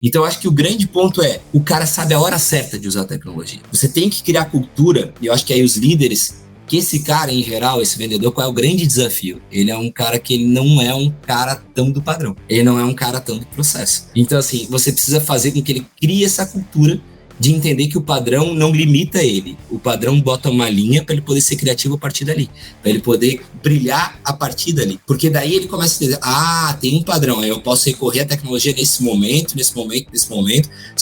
Então, eu acho que o grande ponto é, o cara sabe a hora certa de usar a tecnologia. Você tem que criar cultura, e eu acho que aí os líderes, que esse cara, em geral, esse vendedor, qual é o grande desafio? Ele é um cara que ele não é um cara tão do padrão. Ele não é um cara tão do processo. Então, assim, você precisa fazer com que ele crie essa cultura de entender que o padrão não limita ele. O padrão bota uma linha para ele poder ser criativo a partir dali, para ele poder brilhar a partir dali. Porque daí ele começa a dizer, tem um padrão, eu posso recorrer à tecnologia nesse momento.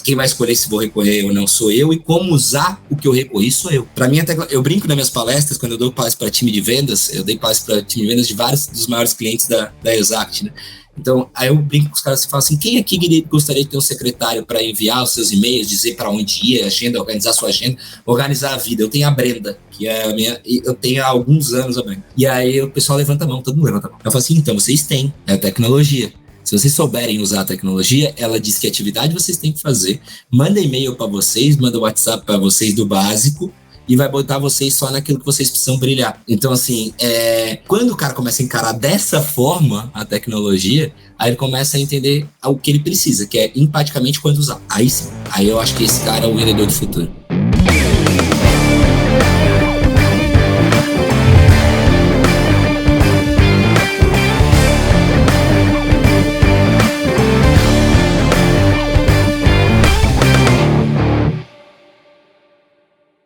Quem vai escolher se vou recorrer ou não sou eu, e como usar o que eu recorri sou eu. Para mim, eu brinco nas minhas palestras, quando eu dou palestra para time de vendas, eu dei palestra para time de vendas de vários dos maiores clientes da Exact, né? Então, aí eu brinco com os caras e falo assim, quem aqui gostaria de ter um secretário para enviar os seus e-mails, dizer para onde ir, agenda, organizar sua agenda, organizar a vida? Eu tenho a Brenda, que é a minha, eu tenho há alguns anos a Brenda. E aí o pessoal levanta a mão, todo mundo levanta a mão. Eu falo assim, então, vocês têm, é a tecnologia. Se vocês souberem usar a tecnologia, ela diz que atividade vocês têm que fazer, manda e-mail para vocês, manda WhatsApp para vocês do básico, e vai botar vocês só naquilo que vocês precisam brilhar. Então, assim, quando o cara começa a encarar dessa forma a tecnologia, aí ele começa a entender o que ele precisa, que é empaticamente quando usar. Aí sim, aí eu acho que esse cara é o vendedor do futuro.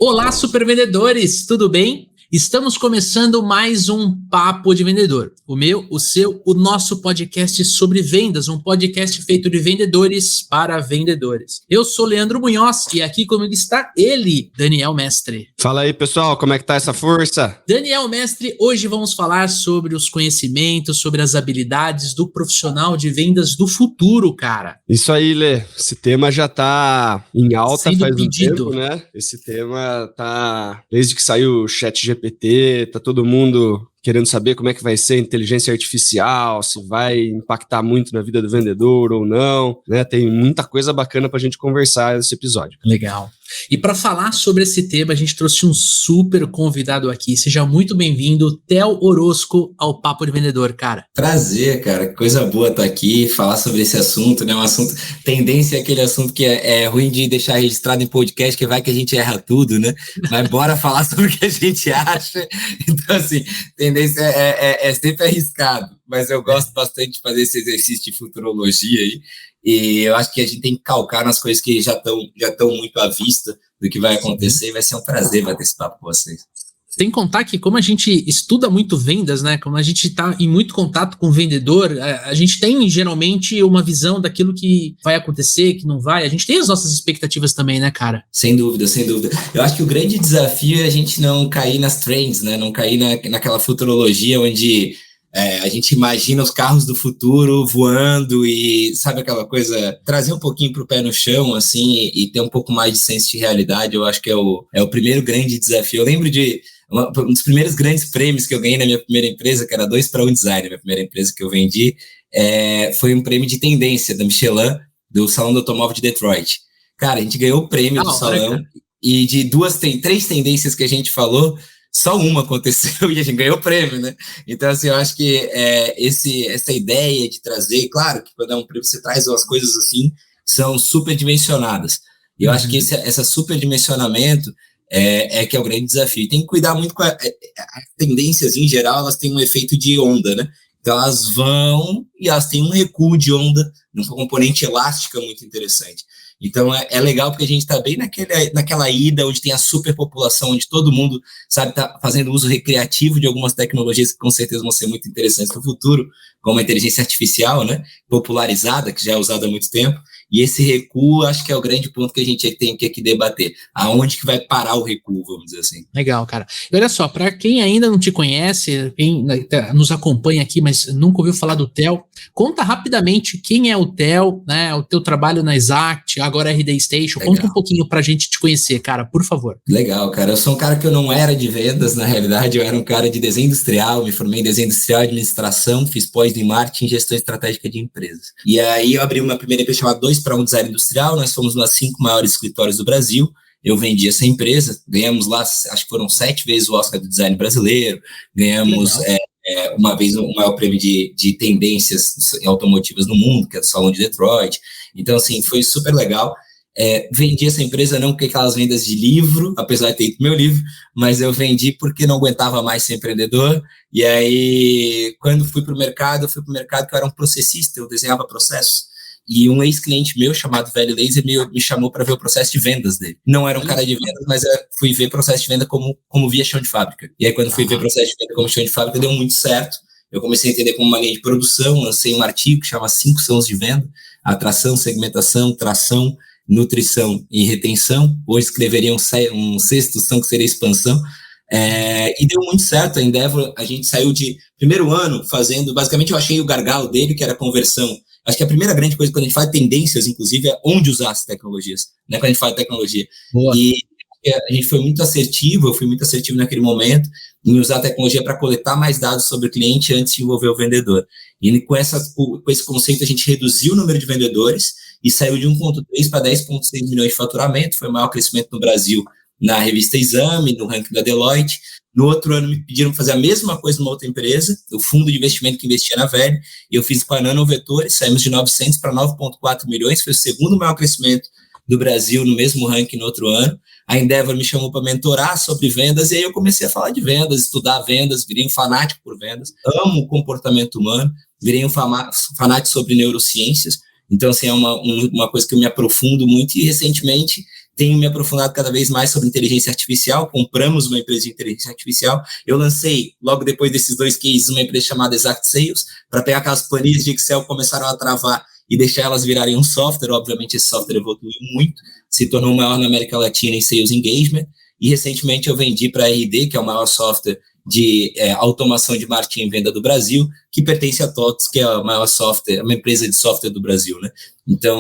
Olá, super vendedores, tudo bem? Estamos começando mais um Papo de Vendedor. O meu, o seu, o nosso podcast sobre vendas, um podcast feito de vendedores para vendedores. Eu sou Leandro Munhoz e aqui comigo está ele, Daniel Mestre. Fala aí, pessoal, como é que tá essa força? Daniel Mestre, hoje vamos falar sobre os conhecimentos, sobre as habilidades do profissional de vendas do futuro, cara. Isso aí, Lê, esse tema já tá em alta Sendo faz pedido. um tempo, né? Esse tema tá, desde que saiu o ChatGPT, tá todo mundo querendo saber como é que vai ser a inteligência artificial, se vai impactar muito na vida do vendedor ou não, né? Tem muita coisa bacana pra gente conversar nesse episódio. Legal. E para falar sobre esse tema, a gente trouxe um super convidado aqui. Seja muito bem-vindo, Theo Orozco, ao Papo de Vendedor, cara. Prazer, cara. Que coisa boa estar aqui, falar sobre esse assunto, né? Um assunto, tendência é aquele assunto que é ruim de deixar registrado em podcast, que vai que a gente erra tudo, né? Mas bora falar sobre o que a gente acha. Então, assim, tendência é sempre arriscado, mas eu gosto bastante de fazer esse exercício de futurologia aí. E eu acho que a gente tem que calcar nas coisas que já estão muito à vista do que vai acontecer. E vai ser um prazer bater esse papo com vocês. Sem contar que como a gente estuda muito vendas, né? Como a gente está em muito contato com o vendedor, a gente tem geralmente uma visão daquilo que vai acontecer, que não vai. A gente tem as nossas expectativas também, né, cara? Sem dúvida, sem dúvida. Eu acho que o grande desafio é a gente não cair nas trends, né? Não cair naquela futurologia onde a gente imagina os carros do futuro voando e, sabe aquela coisa, trazer um pouquinho pro pé no chão, assim, e ter um pouco mais de senso de realidade. Eu acho que é o primeiro grande desafio. Eu lembro de um dos primeiros grandes prêmios que eu ganhei na minha primeira empresa, que era 2-1 Design, minha primeira empresa que eu vendi, foi um prêmio de tendência da Michelin, do Salão do Automóvel de Detroit. Cara, a gente ganhou o prêmio do salão, e de 3 tendências que a gente falou, só uma aconteceu e a gente ganhou o prêmio, né? Então, assim, eu acho que essa ideia de trazer, claro, que quando é um prêmio você traz umas coisas assim, são superdimensionadas. E eu acho que esse superdimensionamento que é o grande desafio. E tem que cuidar muito com as tendências, em geral, elas têm um efeito de onda, né? Então, elas vão e elas têm um recuo de onda, uma componente elástica muito interessante. Então, é legal porque a gente está bem naquela ida onde tem a superpopulação, onde todo mundo, sabe, está fazendo uso recreativo de algumas tecnologias que com certeza vão ser muito interessantes no futuro, como a inteligência artificial, né, popularizada, que já é usada há muito tempo. E esse recuo, acho que é o grande ponto que a gente tem que aqui debater. Aonde que vai parar o recuo, vamos dizer assim. Legal, cara. E olha só, para quem ainda não te conhece, quem nos acompanha aqui, mas nunca ouviu falar do Theo, conta rapidamente quem é o Theo, né? O teu trabalho na Exact, agora RD Station. Legal. Conta um pouquinho pra gente te conhecer, cara, por favor. Legal, cara. Eu sou um cara que eu não era de vendas, na realidade, eu era um cara de desenho industrial, me formei em desenho industrial e administração, fiz pós em marketing e gestão estratégica de empresas. E aí eu abri uma primeira empresa chamada 2-1 Design Industrial, nós fomos uma das 5 maiores escritórios do Brasil. Eu vendi essa empresa, ganhamos lá, acho que foram 7 vezes o Oscar do Design brasileiro, ganhamos uma vez o maior prêmio de tendências automotivas no mundo, que é do Salão de Detroit. Então, assim, foi super legal. Vendi essa empresa não porque aquelas vendas de livro, apesar de ter ido meu livro, mas eu vendi porque não aguentava mais ser empreendedor. E aí, quando fui para o mercado que eu era um processista, eu desenhava processos. E um ex-cliente meu, chamado Velho Laser, me chamou para ver o processo de vendas dele. Não era um cara de vendas, mas fui ver processo de venda como via chão de fábrica. E aí, quando fui ver processo de venda como chão de fábrica, deu muito certo. Eu comecei a entender como uma linha de produção, lancei um artigo que chama 5 sãos de venda: atração, segmentação, tração, nutrição e retenção. Hoje escreveria um sexto são, que seria expansão. E deu muito certo. A Endeavor, a gente saiu de primeiro ano fazendo, basicamente eu achei o gargalo dele, que era a conversão. Acho que a primeira grande coisa quando a gente fala de tendências, inclusive, é onde usar as tecnologias, né? Quando a gente fala de tecnologia. Boa. E a gente foi muito assertivo, eu fui muito assertivo naquele momento, em usar a tecnologia para coletar mais dados sobre o cliente antes de envolver o vendedor. E com esse conceito, a gente reduziu o número de vendedores e saiu de 1,3 para 10,6 milhões de faturamento. Foi o maior crescimento no Brasil na revista Exame, no ranking da Deloitte. No outro ano, me pediram fazer a mesma coisa numa outra empresa, o fundo de investimento que investia na Velho, e eu fiz com a Nanovetores, saímos de 900 para 9,4 milhões, foi o segundo maior crescimento do Brasil no mesmo ranking no outro ano. A Endeavor me chamou para mentorar sobre vendas, e aí eu comecei a falar de vendas, estudar vendas, virei um fanático por vendas, amo o comportamento humano, virei um fanático sobre neurociências. Então, assim, é uma coisa que eu me aprofundo muito, e recentemente tenho me aprofundado cada vez mais sobre inteligência artificial. Compramos uma empresa de inteligência artificial. Eu lancei, logo depois desses 2 cases, uma empresa chamada Exact Sales, para pegar aquelas planilhas de Excel que começaram a travar e deixar elas virarem um software. Obviamente, esse software evoluiu muito, se tornou o maior na América Latina em Sales Engagement, e recentemente eu vendi para a RD, que é o maior software de automação de marketing e venda do Brasil, que pertence a TOTOS, que é a maior software, uma empresa de software do Brasil, né? Então,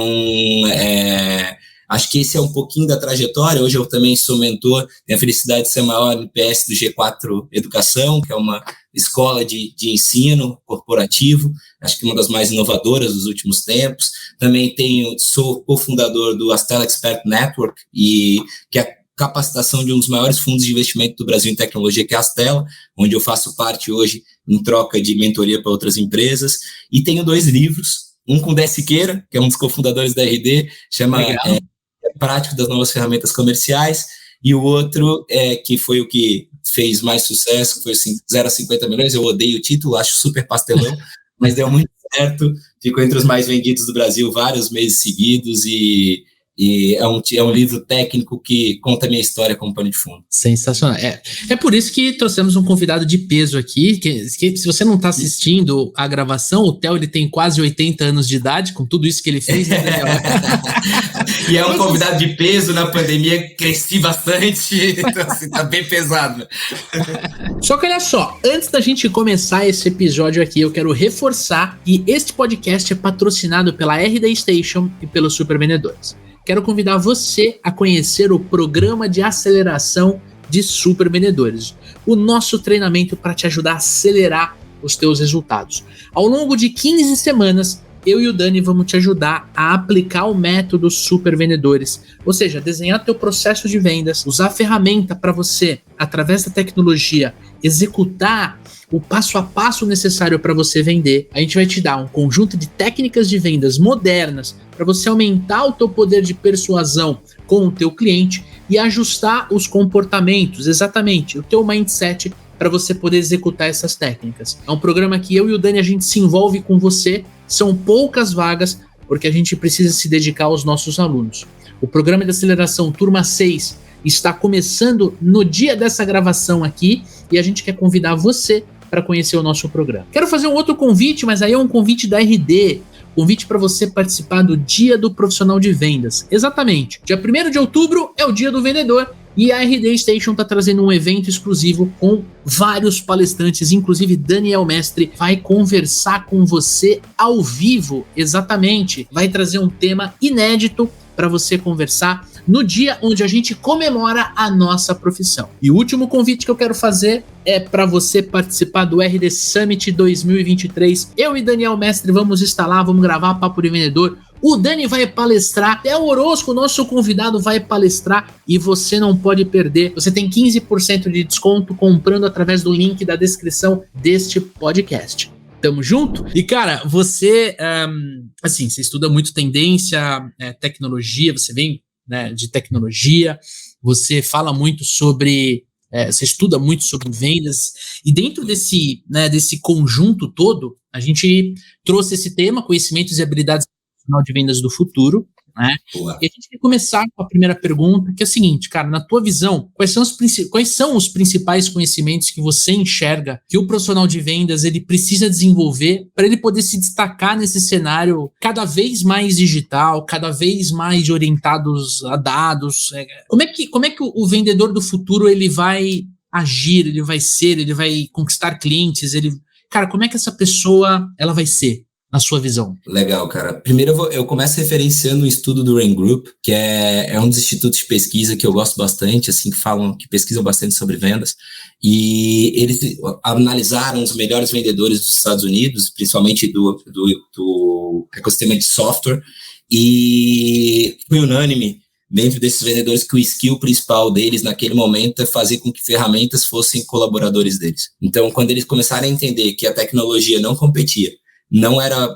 acho que esse é um pouquinho da trajetória. Hoje eu também sou mentor, tenho a felicidade de ser o maior NPS do G4 Educação, que é uma escola de ensino corporativo, acho que uma das mais inovadoras dos últimos tempos. Também sou cofundador do Astela Expert Network, que é a capacitação de um dos maiores fundos de investimento do Brasil em tecnologia, que é a Astela, onde eu faço parte hoje em troca de mentoria para outras empresas. E tenho 2 livros, um com Dé Siqueira, que é um dos cofundadores da RD, chama Prático das Novas Ferramentas Comerciais, e o outro, que foi o que fez mais sucesso, que foi 0 a 50 milhões, eu odeio o título, acho super pastelão, mas deu muito certo, ficou entre os mais vendidos do Brasil vários meses seguidos, e é um livro técnico que conta a minha história como pano de fundo. Sensacional. É por isso que trouxemos um convidado de peso aqui, que se você não está assistindo a gravação, o Theo, ele tem quase 80 anos de idade, com tudo isso que ele fez, né, Daniel? E é um convidado de peso, na pandemia cresci bastante, então assim, tá bem pesado. Só que olha só, antes da gente começar esse episódio aqui, eu quero reforçar que este podcast é patrocinado pela RD Station e pelos Super Vendedores. Quero convidar você a conhecer o programa de aceleração de Super Vendedores, o nosso treinamento para te ajudar a acelerar os teus resultados. Ao longo de 15 semanas, eu e o Dani vamos te ajudar a aplicar o método Super Vendedores, ou seja, desenhar teu processo de vendas, usar a ferramenta para você, através da tecnologia, executar o passo a passo necessário para você vender. A gente vai te dar um conjunto de técnicas de vendas modernas para você aumentar o teu poder de persuasão com o teu cliente e ajustar os comportamentos, exatamente, o teu mindset, para você poder executar essas técnicas. É um programa que eu e o Dani, a gente se envolve com você, são poucas vagas, porque a gente precisa se dedicar aos nossos alunos. O programa de aceleração Turma 6 está começando no dia dessa gravação aqui, e a gente quer convidar você para conhecer o nosso programa. Quero fazer um outro convite, mas aí é um convite da RD, convite para você participar do Dia do Profissional de Vendas. Exatamente, dia 1º de outubro é o Dia do Vendedor, e a RD Station está trazendo um evento exclusivo com vários palestrantes, inclusive Daniel Mestre vai conversar com você ao vivo, exatamente, vai trazer um tema inédito para você conversar no dia onde a gente comemora a nossa profissão. E o último convite que eu quero fazer é para você participar do RD Summit 2023. Eu e Daniel Mestre vamos estar lá, vamos gravar Papo de Vendedor o Dani vai palestrar, até o Orozco, nosso convidado, vai palestrar e você não pode perder. Você tem 15% de desconto comprando através do link da descrição deste podcast. Tamo junto? E, cara, você, assim, você estuda muito tendência, tecnologia, você vem, né, de tecnologia, você fala muito sobre... você estuda muito sobre vendas, e dentro desse conjunto todo, a gente trouxe esse tema, conhecimentos e habilidades de vendas do futuro, né? Boa. E a gente vai começar com a primeira pergunta, que é a seguinte, cara, na tua visão, quais são os principais conhecimentos que você enxerga que o profissional de vendas ele precisa desenvolver para ele poder se destacar nesse cenário cada vez mais digital, cada vez mais orientados a dados? Como é que o vendedor do futuro ele vai agir, ele vai conquistar clientes, cara, como é que essa pessoa ela vai ser? Na sua visão. Legal, cara. Primeiro eu começo referenciando um estudo do Rain Group, que é um dos institutos de pesquisa que eu gosto bastante, assim, que pesquisam bastante sobre vendas, e eles analisaram os melhores vendedores dos Estados Unidos, principalmente do ecossistema de software, e foi unânime dentro desses vendedores que o skill principal deles naquele momento é fazer com que ferramentas fossem colaboradores deles. Então, quando eles começaram a entender que a tecnologia não competia, não era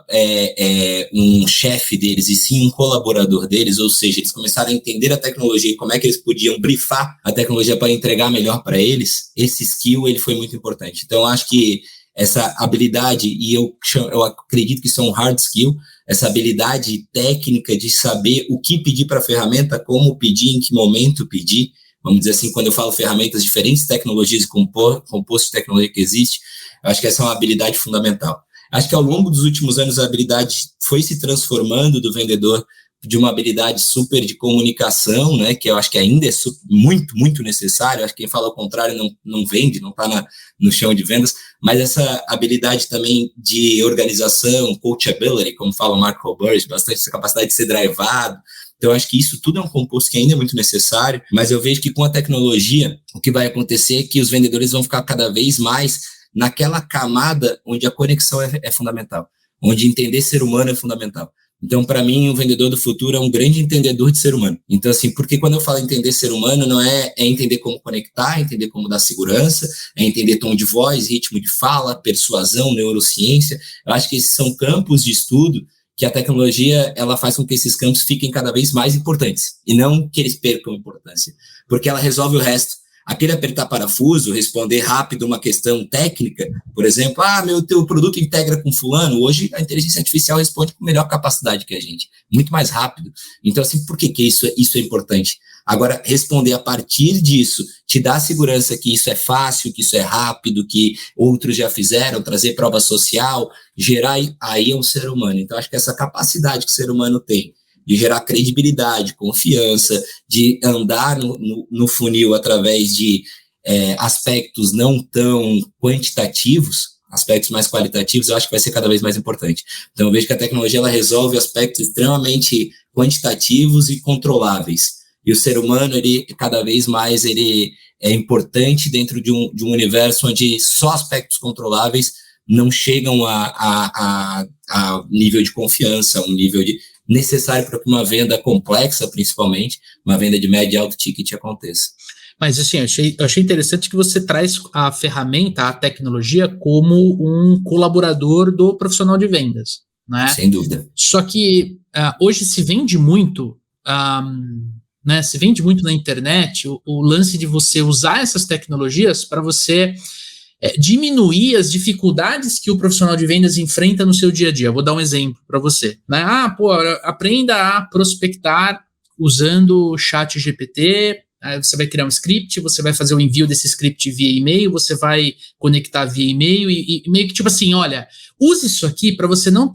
um chefe deles, e sim um colaborador deles, ou seja, eles começaram a entender a tecnologia e como é que eles podiam brifar a tecnologia para entregar melhor para eles, esse skill ele foi muito importante. Então, eu acho que essa habilidade, e eu acredito que isso é um hard skill, essa habilidade técnica de saber o que pedir para a ferramenta, como pedir, em que momento pedir, vamos dizer assim, quando eu falo ferramentas, diferentes tecnologias e composto de tecnologia que existe, eu acho que essa é uma habilidade fundamental. Acho que ao longo dos últimos anos a habilidade foi se transformando do vendedor de uma habilidade super de comunicação, né, que eu acho que ainda é muito, muito necessário. Acho que quem fala o contrário não vende, não está no chão de vendas, mas essa habilidade também de organização, coachability, como fala o Mark Roberts, bastante essa capacidade de ser drivado. Então, eu acho que isso tudo é um composto que ainda é muito necessário, mas eu vejo que com a tecnologia, o que vai acontecer é que os vendedores vão ficar cada vez mais naquela camada onde a conexão é fundamental, onde entender ser humano é fundamental. Então, para mim, o vendedor do futuro é um grande entendedor de ser humano. Então, assim, porque quando eu falo entender ser humano, não é entender como conectar, entender como dar segurança, é entender tom de voz, ritmo de fala, persuasão, neurociência. Eu acho que esses são campos de estudo que a tecnologia ela faz com que esses campos fiquem cada vez mais importantes, e não que eles percam importância, porque ela resolve o resto. Aquele apertar parafuso, responder rápido uma questão técnica, por exemplo, teu produto integra com fulano, hoje a inteligência artificial responde com melhor capacidade que a gente, muito mais rápido. Então, assim, por que isso é importante? Agora, responder a partir disso, te dá a segurança que isso é fácil, que isso é rápido, que outros já fizeram, trazer prova social, gerar, aí é um ser humano. Então, acho que essa capacidade que o ser humano tem, de gerar credibilidade, confiança, de andar no funil através de aspectos não tão quantitativos, aspectos mais qualitativos, eu acho que vai ser cada vez mais importante. Então, eu vejo que a tecnologia ela resolve aspectos extremamente quantitativos e controláveis. E o ser humano, ele cada vez mais ele é importante dentro de um universo onde só aspectos controláveis não chegam a nível de confiança, um nível necessário para que uma venda complexa, principalmente, uma venda de médio e alto ticket aconteça. Mas assim, eu achei interessante que você traz a ferramenta, a tecnologia, como um colaborador do profissional de vendas, né? Sem dúvida. Só que hoje se vende muito, né? Se vende muito na internet o lance de você usar essas tecnologias para você diminuir as dificuldades que o profissional de vendas enfrenta no seu dia a dia. Vou dar um exemplo para você, né? Aprenda a prospectar usando o ChatGPT. Aí você vai criar um script, você vai fazer o envio desse script via e-mail, você vai conectar via e-mail e meio que tipo assim, olha, use isso aqui para você não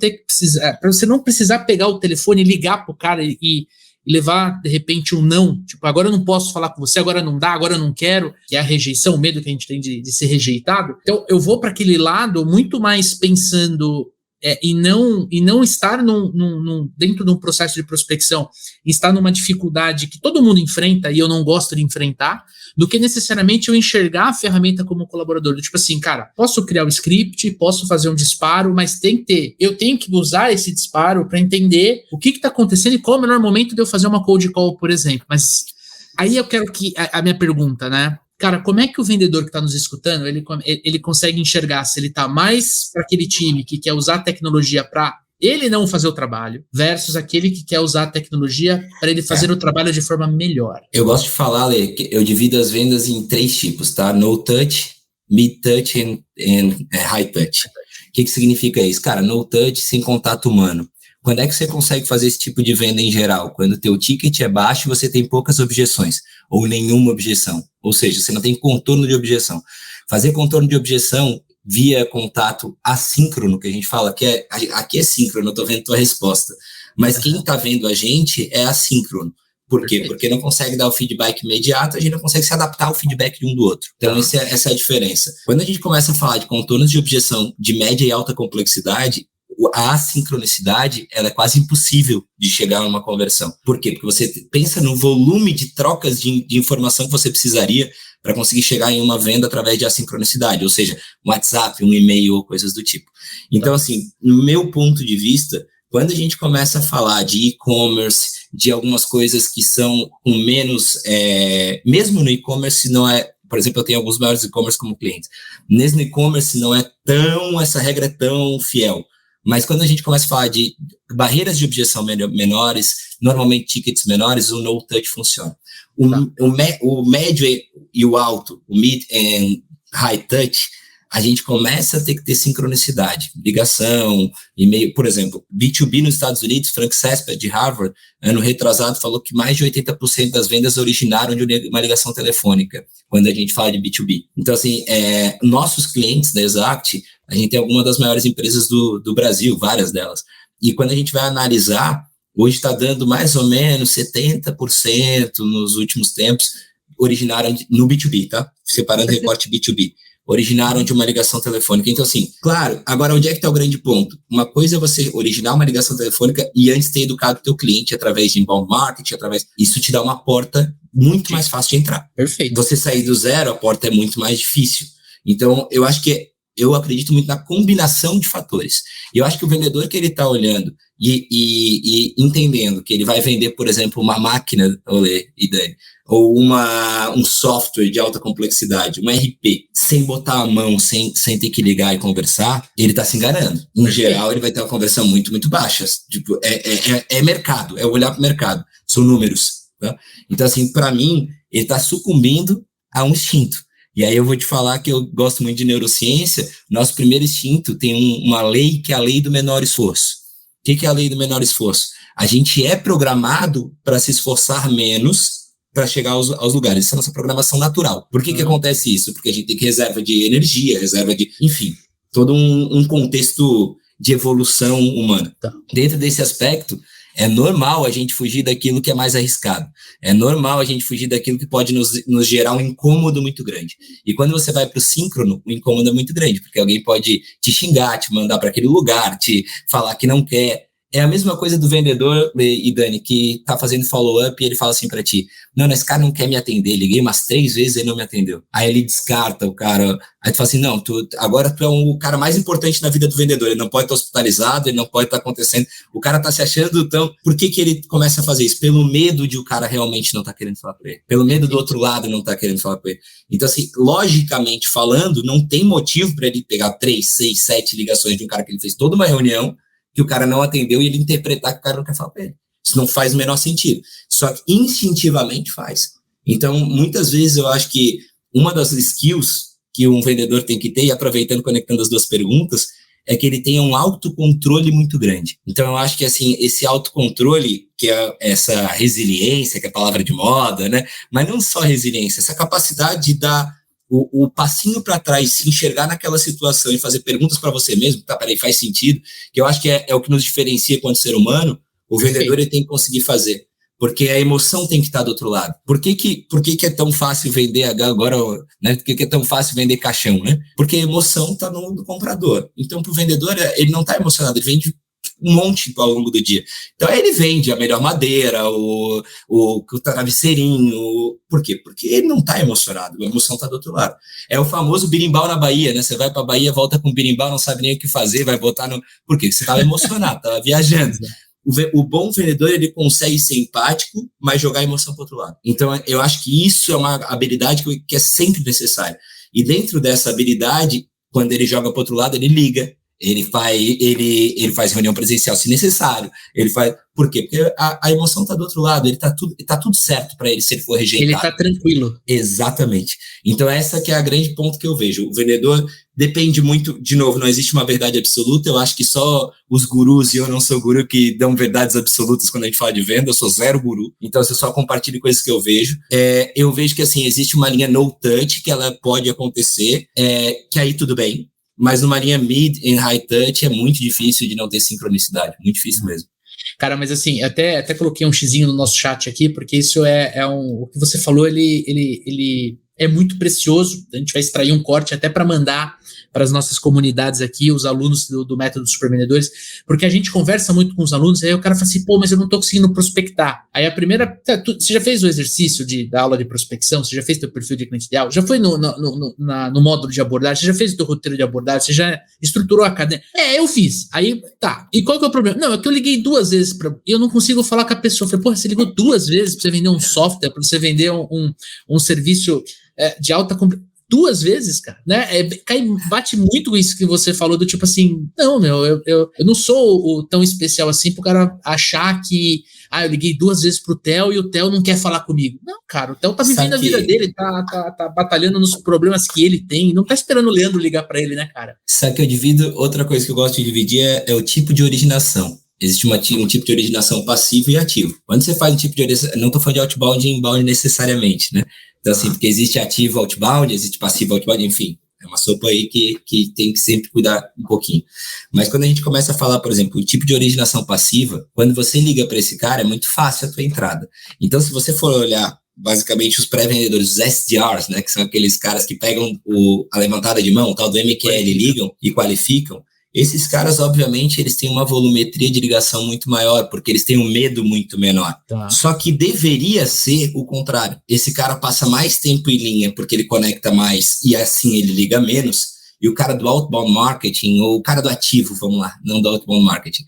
precisar pegar o telefone e ligar pro cara e levar, de repente, um não. Tipo, agora eu não posso falar com você, agora não dá, agora eu não quero, que é a rejeição, o medo que a gente tem de ser rejeitado. Então, eu vou para aquele lado muito mais pensando e não estar dentro de um processo de prospecção, estar numa dificuldade que todo mundo enfrenta e eu não gosto de enfrentar, do que necessariamente eu enxergar a ferramenta como colaborador. Tipo assim, cara, posso criar um script, posso fazer um disparo, mas eu tenho que usar esse disparo para entender o que está acontecendo e qual é o melhor momento de eu fazer uma cold call, por exemplo. Mas aí eu quero que a minha pergunta, né? Cara, como é que o vendedor que está nos escutando, ele consegue enxergar se ele está mais para aquele time que quer usar a tecnologia para ele não fazer o trabalho, versus aquele que quer usar a tecnologia para ele fazer o trabalho de forma melhor? Eu gosto de falar, Lê, que eu divido as vendas em 3 tipos, tá? No touch, mid touch and high touch. O que significa isso? Cara, no touch, sem contato humano. Quando é que você consegue fazer esse tipo de venda em geral? Quando o teu ticket é baixo e você tem poucas objeções, ou nenhuma objeção. Ou seja, você não tem contorno de objeção. Fazer contorno de objeção via contato assíncrono, que a gente fala, que aqui é síncrono, eu estou vendo tua resposta. Mas quem está vendo a gente é assíncrono. Por quê? Porque não consegue dar o feedback imediato, a gente não consegue se adaptar ao feedback de um do outro. Então, essa é a diferença. Quando a gente começa a falar de contornos de objeção de média e alta complexidade, a assincronicidade, ela é quase impossível de chegar a uma conversão. Por quê? Porque você pensa no volume de trocas de informação que você precisaria para conseguir chegar em uma venda através de assincronicidade, ou seja, um WhatsApp, um e-mail ou coisas do tipo. Então, assim, no meu ponto de vista, quando a gente começa a falar de e-commerce, de algumas coisas que são com menos, mesmo no e-commerce não é, por exemplo, eu tenho alguns maiores e-commerce como clientes, nesse e-commerce não é essa regra é tão fiel. Mas quando a gente começa a falar de barreiras de objeção menores, normalmente tickets menores, o no-touch funciona. O médio e o alto, o mid and high touch, a gente começa a ter que ter sincronicidade, ligação, e-mail. Por exemplo, B2B nos Estados Unidos, Frank Sesper, de Harvard, ano retrasado, falou que mais de 80% das vendas originaram de uma ligação telefônica, quando a gente fala de B2B. Então, assim, nossos clientes da Exact, a gente tem algumas das maiores empresas do Brasil, várias delas. E quando a gente vai analisar, hoje está dando mais ou menos 70% nos últimos tempos, originaram no B2B, tá? Separando o recorte B2B. Originaram de uma ligação telefônica. Então, assim, claro, agora onde é que está o grande ponto? Uma coisa é você originar uma ligação telefônica e antes ter educado o teu cliente através de inbound marketing, isso te dá uma porta muito mais fácil de entrar. Perfeito. Você sair do zero, a porta é muito mais difícil. Então, eu acredito muito na combinação de fatores. E eu acho que o vendedor que ele está olhando e entendendo que ele vai vender, por exemplo, uma máquina, Olê e Dani, ou um software de alta complexidade, um RP, sem botar a mão, sem ter que ligar e conversar, ele está se enganando. Em geral, ele vai ter uma conversão muito, muito baixa. Tipo, é mercado, é olhar para o mercado, são números. Tá? Então, assim, para mim, ele está sucumbindo a um instinto. E aí eu vou te falar que eu gosto muito de neurociência. Nosso primeiro instinto tem uma lei que é a lei do menor esforço. O que é a lei do menor esforço? A gente é programado para se esforçar menos para chegar aos lugares. Isso é a nossa programação natural. Por que acontece isso? Porque a gente tem que reserva de energia, enfim, todo um contexto de evolução humana. Tá. Dentro desse aspecto, é normal a gente fugir daquilo que é mais arriscado. É normal a gente fugir daquilo que pode nos gerar um incômodo muito grande. E quando você vai para o síncrono, o incômodo é muito grande, porque alguém pode te xingar, te mandar para aquele lugar, te falar que não quer. É a mesma coisa do vendedor, e Dani, que está fazendo follow-up e ele fala assim para ti, não, esse cara não quer me atender, liguei umas 3 vezes e ele não me atendeu. Aí ele descarta o cara, aí tu fala assim, não, agora tu é o cara mais importante na vida do vendedor, ele não pode estar hospitalizado, ele não pode estar acontecendo, o cara está se achando, então, por que ele começa a fazer isso? Pelo medo de o cara realmente não estar querendo falar com ele, pelo medo do outro lado não estar querendo falar com ele. Então, assim, logicamente falando, não tem motivo para ele pegar 3, 6, 7 ligações de um cara que ele fez toda uma reunião, que o cara não atendeu e ele interpretar que o cara não quer falar com ele. Isso não faz o menor sentido. Só que instintivamente faz. Então, muitas vezes eu acho que uma das skills que um vendedor tem que ter, e aproveitando, conectando as duas perguntas, é que ele tenha um autocontrole muito grande. Então, eu acho que assim, esse autocontrole, que é essa resiliência, que é a palavra de moda, né? Mas não só resiliência, essa capacidade de dar o passinho para trás, se enxergar naquela situação e fazer perguntas para você mesmo, tá, peraí, faz sentido, que eu acho que é o que nos diferencia quanto ser humano, o vendedor ele tem que conseguir fazer. Porque a emoção tem que estar do outro lado. Por que é tão fácil vender agora, né? Por que é tão fácil vender caixão, né? Porque a emoção está no comprador. Então, para o vendedor, ele não está emocionado, ele vende um monte ao longo do dia. Então, ele vende a melhor madeira, o travesseirinho. Por quê? Porque ele não está emocionado, a emoção está do outro lado. É o famoso birimbau na Bahia, né? Você vai para a Bahia, volta com birimbau, não sabe nem o que fazer, vai botar no... Por quê? Porque você estava emocionado, estava viajando. O bom vendedor, ele consegue ser empático, mas jogar a emoção para o outro lado. Então, eu acho que isso é uma habilidade que é sempre necessária. E dentro dessa habilidade, quando ele joga para o outro lado, ele liga. Ele faz reunião presencial se necessário. Por quê? Porque a emoção está do outro lado. Tá tudo certo para ele se ele for rejeitado. Ele está tranquilo. Exatamente. Então, essa que é a grande ponto que eu vejo. O vendedor depende muito, de novo, não existe uma verdade absoluta. Eu acho que só os gurus, e eu não sou guru, que dão verdades absolutas quando a gente fala de venda. Eu sou zero guru. Então, eu só compartilho coisas que eu vejo. Eu vejo que, assim, existe uma linha no touch que ela pode acontecer, que aí tudo bem. Mas numa linha mid e high touch é muito difícil de não ter sincronicidade. Muito difícil mesmo. Cara, mas assim, até coloquei um xizinho no nosso chat aqui, porque isso o que você falou, ele é muito precioso. A gente vai extrair um corte até para mandar para as nossas comunidades aqui, os alunos do método Supervendedores, porque a gente conversa muito com os alunos, aí o cara fala assim, pô, mas eu não tô conseguindo prospectar. Aí a primeira, você já fez o exercício da aula de prospecção? Você já fez teu perfil de cliente ideal? Já foi no módulo de abordagem? Você já fez o teu roteiro de abordagem? Você já estruturou a cadeia? Eu fiz. Aí, tá. E qual que é o problema? Não, é que eu liguei 2 vezes e eu não consigo falar com a pessoa. Eu falei, pô, você ligou 2 vezes pra você vender um software, pra você vender um serviço de alta complexidade. 2 vezes, cara, né? Bate muito isso que você falou, do tipo assim, não, eu não sou tão especial assim pro cara achar que, eu liguei 2 vezes pro Theo e o Theo não quer falar comigo. Não, cara, o Theo tá vivendo a vida dele, tá batalhando nos problemas que ele tem, não tá esperando o Leandro ligar pra ele, né, cara? Sabe que eu divido, outra coisa que eu gosto de dividir é o tipo de originação. Existe um tipo de originação passivo e ativo. Quando você faz um tipo de originação, não tô falando de outbound e inbound necessariamente, né? Então, assim, porque existe ativo outbound, existe passivo outbound, enfim, é uma sopa aí que tem que sempre cuidar um pouquinho. Mas quando a gente começa a falar, por exemplo, o tipo de originação passiva, quando você liga para esse cara, é muito fácil a tua entrada. Então, se você for olhar, basicamente, os pré-vendedores, os SDRs, né, que são aqueles caras que pegam a levantada de mão, o tal do MQL, ligam e qualificam, esses caras, obviamente, eles têm uma volumetria de ligação muito maior, porque eles têm um medo muito menor. Tá. Só que deveria ser o contrário. Esse cara passa mais tempo em linha, porque ele conecta mais, e assim ele liga menos. E o cara do outbound marketing, ou o cara do ativo, vamos lá, não do outbound marketing,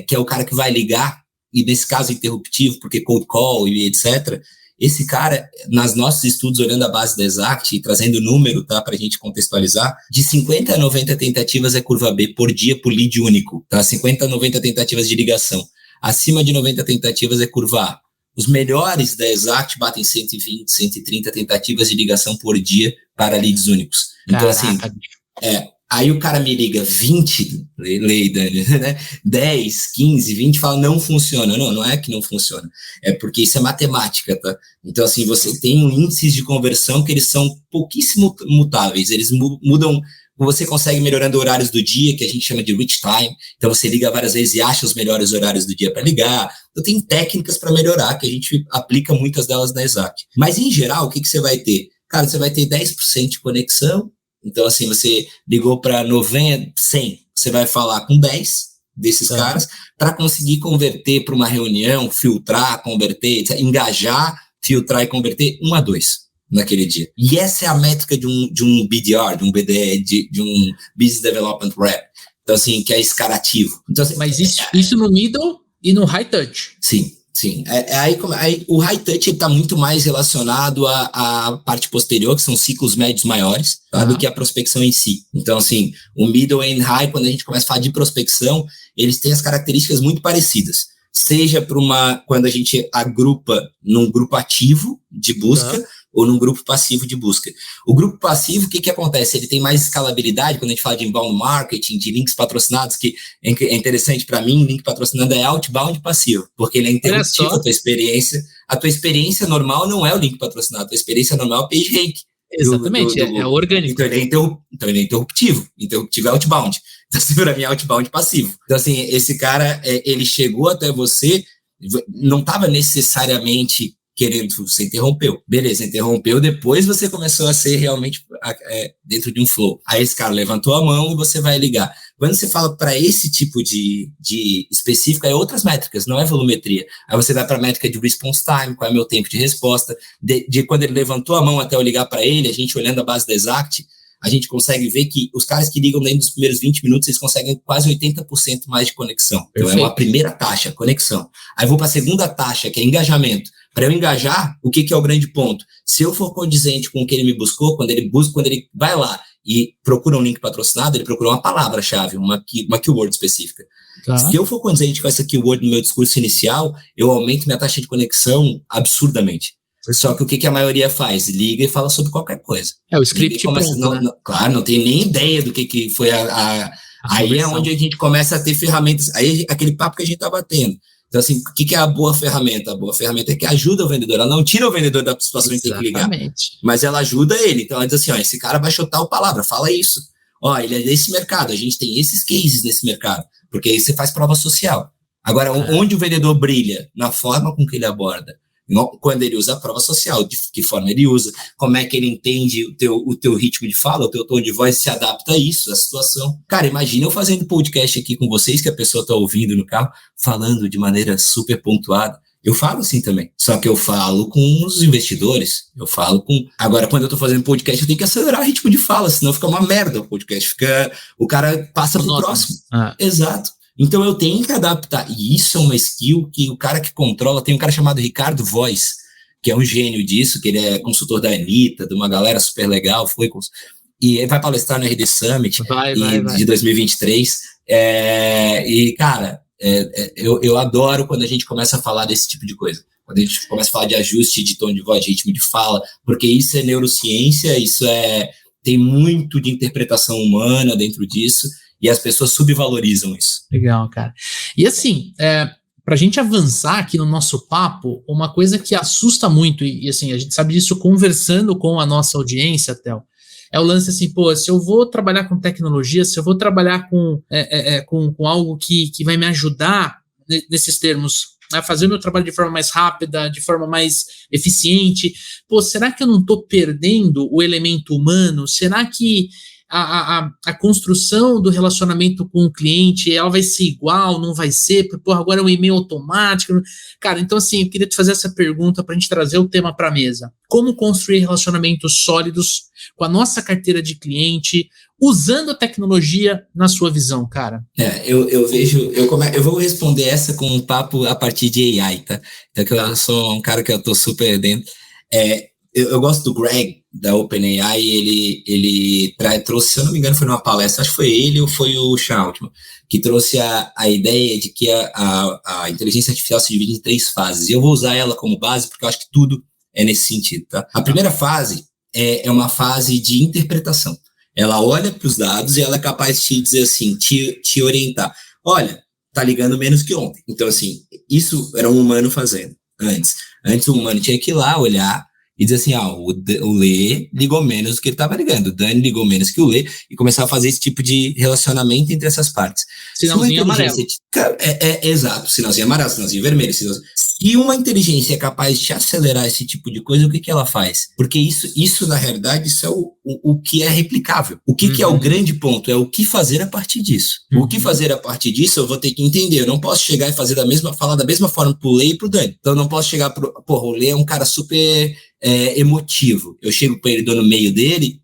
que é o cara que vai ligar, e nesse caso interruptivo, porque cold call e etc., esse cara, nos nossos estudos, olhando a base da Exact e trazendo o número, tá, para a gente contextualizar, de 50 a 90 tentativas é curva B por dia por lead único, tá? 50 a 90 tentativas de ligação. Acima de 90 tentativas é curva A. Os melhores da Exact batem 120, 130 tentativas de ligação por dia para leads únicos. Então, caraca, assim, aí o cara me liga 20, Dani, né? 10, 15, 20, fala, não funciona. Não é que não funciona. É porque isso é matemática, tá? Então, assim, você tem índices de conversão que eles são pouquíssimo mutáveis. Eles mudam, você consegue melhorando horários do dia, que a gente chama de reach time. Então, você liga várias vezes e acha os melhores horários do dia para ligar. Então, tem técnicas para melhorar, que a gente aplica muitas delas na Exact. Mas, em geral, o que você vai ter? Cara, você vai ter 10% de conexão. Então, assim, você ligou para 90, 100, você vai falar com 10 desses caras para conseguir converter para uma reunião, filtrar, converter, engajar, filtrar e converter 1 a 2 naquele dia. E essa é a métrica de um BDR, de um BDE, de um Business Development Rep. Então, assim, que é esse cara ativo. Então, assim, mas isso no middle e no high touch. Sim. Aí o high touch está muito mais relacionado à parte posterior, que são ciclos médios maiores, tá, do que a prospecção em si. Então, assim, o middle e high, quando a gente começa a falar de prospecção, eles têm as características muito parecidas. Seja quando a gente agrupa num grupo ativo de busca, ou num grupo passivo de busca. O grupo passivo, o que acontece? Ele tem mais escalabilidade, quando a gente fala de inbound marketing, de links patrocinados, que é interessante para mim, link patrocinado é outbound passivo, porque ele é interruptivo a tua experiência. A tua experiência normal não é o link patrocinado, a tua experiência normal é o PageRank. Exatamente, é orgânico. Então ele é interruptivo. Interruptivo é outbound. Então, assim, para mim é outbound passivo. Então, assim, esse cara, ele chegou até você Não estava necessariamente querendo, você interrompeu. Beleza, interrompeu, depois você começou a ser realmente dentro de um flow. Aí esse cara levantou a mão e você vai ligar. Quando você fala para esse tipo de específico, é outras métricas, não é volumetria. Aí você vai para a métrica de response time, qual é o meu tempo de resposta, de quando ele levantou a mão até eu ligar para ele, a gente olhando a base da Exact, a gente consegue ver que os caras que ligam dentro dos primeiros 20 minutos, eles conseguem quase 80% mais de conexão. Então, é uma primeira taxa, conexão. Aí vou para a segunda taxa, que é engajamento. Para eu engajar, o que é o grande ponto? Se eu for condizente com o que ele me buscou, quando ele vai lá e procura um link patrocinado, ele procura uma palavra-chave, uma keyword específica. Tá. Se eu for condizente com essa keyword no meu discurso inicial, eu aumento minha taxa de conexão absurdamente. Só que o que a maioria faz? Liga e fala sobre qualquer coisa. O script pronto, né? Claro, não tem nem ideia do que foi aí é onde a gente começa a ter ferramentas. Aí aquele papo que a gente tá batendo. Então, assim, o que é a boa ferramenta? A boa ferramenta é que ajuda o vendedor. Ela não tira o vendedor da situação de ter que ligar. Mas ela ajuda ele. Então, ela diz assim, esse cara vai chutar o palavra, fala isso. Ele é desse mercado, a gente tem esses cases nesse mercado. Porque aí você faz prova social. Agora, onde o vendedor brilha? Na forma com que ele aborda. Quando ele usa a prova social, de que forma ele usa, como é que ele entende o teu ritmo de fala, o teu tom de voz se adapta a isso, a situação. Cara, imagina eu fazendo podcast aqui com vocês, que a pessoa tá ouvindo no carro, falando de maneira super pontuada. Eu falo assim também, só que eu falo com os investidores, Agora, quando eu tô fazendo podcast, eu tenho que acelerar o ritmo de fala, senão fica uma merda o podcast, o cara passa pro próximo. Exato. Então, eu tenho que adaptar. E isso é uma skill que o cara que controla... Tem um cara chamado Ricardo Voz, que é um gênio disso, que ele é consultor da Anitta, de uma galera super legal, e ele vai palestrar no RD Summit de 2023. E, cara, eu adoro quando a gente começa a falar desse tipo de coisa. Quando a gente começa a falar de ajuste de tom de voz, de ritmo de fala, porque isso é neurociência, tem muito de interpretação humana dentro disso, e as pessoas subvalorizam isso. Legal, cara. E assim, para a gente avançar aqui no nosso papo, uma coisa que assusta muito, e assim, a gente sabe disso conversando com a nossa audiência, Theo, é o lance assim, se eu vou trabalhar com tecnologia, se eu vou trabalhar com algo que vai me ajudar nesses termos, a fazer o meu trabalho de forma mais rápida, de forma mais eficiente, será que eu não estou perdendo o elemento humano? Será que a construção do relacionamento com o cliente, ela vai ser igual, não vai ser, porque agora é um e-mail automático. Cara, então assim, eu queria te fazer essa pergunta para a gente trazer o tema para a mesa. Como construir relacionamentos sólidos com a nossa carteira de cliente, usando a tecnologia na sua visão, cara? Eu vejo, eu vou responder essa com um papo a partir de AI, tá? Então, que eu sou um cara que eu tô super dentro. Eu gosto do Greg, da OpenAI, ele trouxe, se eu não me engano, foi numa palestra, acho que foi ele ou foi o Sean Altman, que trouxe a ideia de que a inteligência artificial se divide em 3 fases. E eu vou usar ela como base, porque eu acho que tudo é nesse sentido, tá? A primeira fase é uma fase de interpretação. Ela olha para os dados e ela é capaz de te dizer assim, te orientar. Olha, tá ligando menos que ontem. Então, assim, isso era um humano fazendo antes. Antes o humano tinha que ir lá, olhar, e dizer assim, o Lê ligou menos do que ele estava ligando, o Dani ligou menos que o Lê, e começar a fazer esse tipo de relacionamento entre essas partes. Sinalzinho amarelo. Exato, sinalzinho amarelo, sinalzinho vermelho. Se uma inteligência é capaz de acelerar esse tipo de coisa, o que ela faz? Porque isso na realidade, isso é o que é replicável. O que é o grande ponto? É o que fazer a partir disso. O que fazer a partir disso, eu vou ter que entender. Eu não posso chegar e falar da mesma forma pro Lê e pro Dani. Então, eu não posso chegar o Lê é um cara super emotivo. Eu chego para ele, dou no meio dele,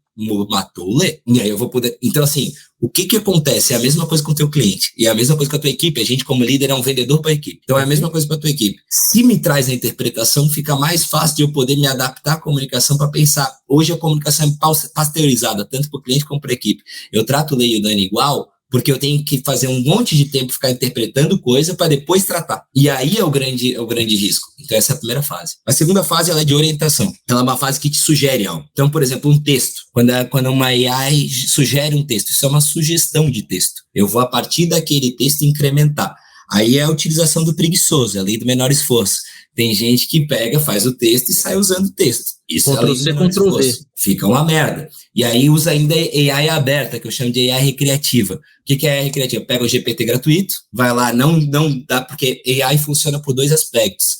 matou o Lê. E aí eu vou poder... Então, assim, o que acontece? É a mesma coisa com o teu cliente. E é a mesma coisa com a tua equipe. A gente, como líder, é um vendedor para a equipe. Então, é a mesma coisa para a tua equipe. Se me traz a interpretação, fica mais fácil de eu poder me adaptar à comunicação para pensar. Hoje, a comunicação é pasteurizada, tanto para o cliente como para a equipe. Eu trato o Lê e o Dani igual, porque eu tenho que fazer um monte de tempo ficar interpretando coisa para depois tratar. E aí é o grande risco. Então, essa é a primeira fase. A segunda fase, ela é de orientação. Ela é uma fase que te sugere algo. Então, por exemplo, um texto. Quando uma AI sugere um texto, isso é uma sugestão de texto. Eu vou, a partir daquele texto, incrementar. Aí é a utilização do preguiçoso, a lei do menor esforço. Tem gente que pega, faz o texto e sai usando o texto. Isso Ctrl+C, Ctrl+V. Fica uma merda. E aí usa ainda AI aberta, que eu chamo de AI recreativa. O que é AI recreativa? Pega o GPT gratuito, vai lá, não dá, porque AI funciona por 2 aspectos.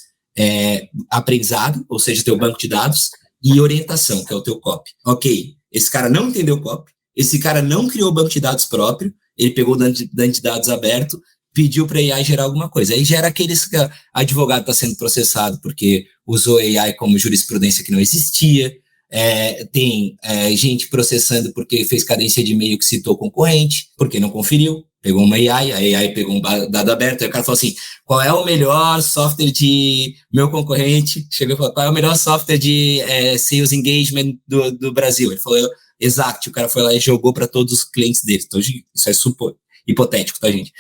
Aprendizado, ou seja, teu banco de dados, e orientação, que é o teu copy. Ok, esse cara não entendeu o copy, esse cara não criou banco de dados próprio, ele pegou o banco de dados aberto, pediu para a AI gerar alguma coisa. Aí gera aqueles que advogado está sendo processado porque usou AI como jurisprudência que não existia, tem gente processando porque fez cadência de e-mail que citou concorrente, porque não conferiu, pegou uma AI, a AI pegou um dado aberto, aí o cara falou assim, qual é o melhor software de meu concorrente? Chegou e falou, qual é o melhor software de sales engagement do Brasil? Ele falou, Exact, o cara foi lá e jogou para todos os clientes dele. Então, isso é hipotético, tá, gente?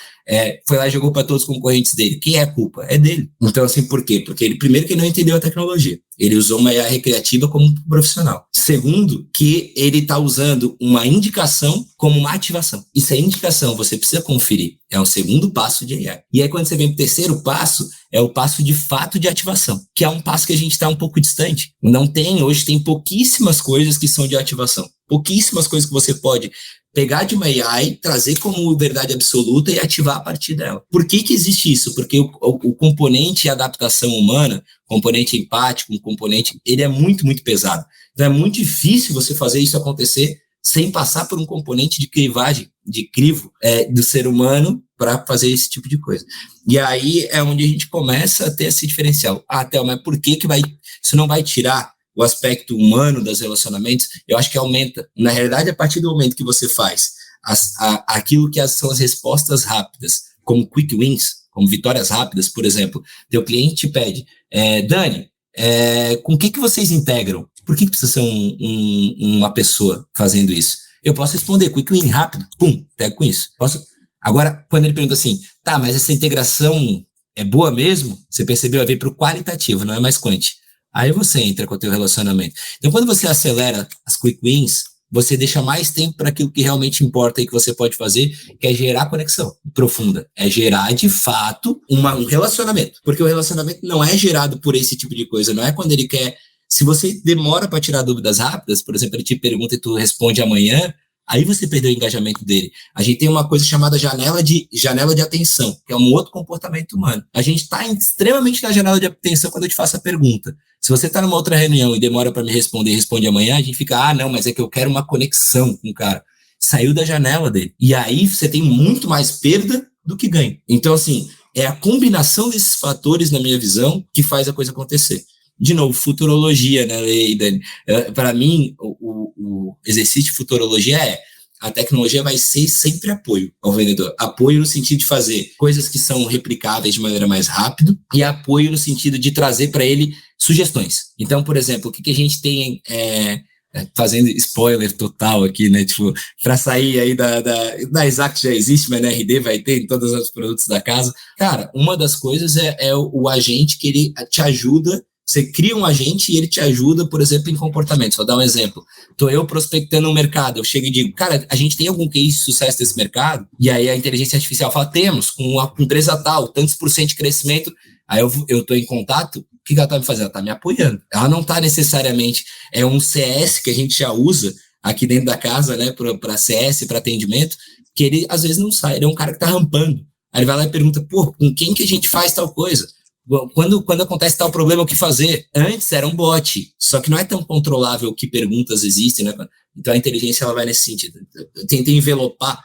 Foi lá e jogou para todos os concorrentes dele. Quem é a culpa? É dele. Então, assim, por quê? Porque ele, primeiro, que ele não entendeu a tecnologia. Ele usou uma IA recreativa como profissional. Segundo, que ele está usando uma indicação como uma ativação. Isso é indicação, você precisa conferir. É um segundo passo de AI. E aí, quando você vem para o terceiro passo, é o passo de fato de ativação, que é um passo que a gente está um pouco distante. Hoje tem pouquíssimas coisas que são de ativação. Pouquíssimas coisas que você pode pegar de uma AI, trazer como verdade absoluta e ativar a partir dela. Por que existe isso? Porque o componente adaptação humana, componente empático, ele é muito, muito pesado. Então é muito difícil você fazer isso acontecer sem passar por um componente de crivagem, de crivo do ser humano para fazer esse tipo de coisa. E aí é onde a gente começa a ter esse diferencial. Théo, mas por que isso não vai tirar o aspecto humano dos relacionamentos? Eu acho que aumenta. Na realidade, a partir do momento que você faz aquilo que são as respostas rápidas, como quick wins, como vitórias rápidas, por exemplo, teu cliente te pede, Dani, com o que vocês integram? Por que precisa ser uma pessoa fazendo isso? Eu posso responder, quick win, rápido, pum, pego com isso. Agora, quando ele pergunta assim, tá, mas essa integração é boa mesmo? Você percebeu? Vai vir para o qualitativo, não é mais quanti. Aí você entra com o teu relacionamento. Então, quando você acelera as quick wins, você deixa mais tempo para aquilo que realmente importa e que você pode fazer, que é gerar conexão profunda. É gerar, de fato, um relacionamento. Porque o relacionamento não é gerado por esse tipo de coisa. Não é quando ele quer... Se você demora para tirar dúvidas rápidas, por exemplo, ele te pergunta e tu responde amanhã, aí você perdeu o engajamento dele. A gente tem uma coisa chamada janela de atenção, que é um outro comportamento humano. A gente está extremamente na janela de atenção quando eu te faço a pergunta. Se você está numa outra reunião e demora para me responder e responde amanhã, a gente fica, não, mas é que eu quero uma conexão com o cara. Saiu da janela dele. E aí você tem muito mais perda do que ganho. Então, assim, é a combinação desses fatores, na minha visão, que faz a coisa acontecer. De novo, futurologia, né, Dani? Para mim, o exercício de futurologia a tecnologia vai ser sempre apoio ao vendedor. Apoio no sentido de fazer coisas que são replicáveis de maneira mais rápida e apoio no sentido de trazer para ele sugestões. Então, por exemplo, o que a gente tem fazendo spoiler total aqui, né? Tipo, para sair aí da Exact já existe, mas na RD vai ter em todos os produtos da casa. Cara, uma das coisas é o agente que ele te ajuda. Você cria um agente e ele te ajuda, por exemplo, em comportamento. Vou dar um exemplo. Estou eu prospectando um mercado, eu chego e digo, cara, a gente tem algum case de sucesso desse mercado? E aí a inteligência artificial fala, temos, com empresa tal, tantos por cento de crescimento. Aí eu estou em contato, o que ela está me fazendo? Ela está me apoiando. Ela não está necessariamente, é um CS que a gente já usa aqui dentro da casa, né, para CS, para atendimento, que ele às vezes não sai, ele é um cara que está rampando. Aí ele vai lá e pergunta, com quem que a gente faz tal coisa? Quando acontece tal problema, o que fazer? Antes era um bot, só que não é tão controlável que perguntas existem, né? Então a inteligência ela vai nesse sentido. Eu tentei envelopar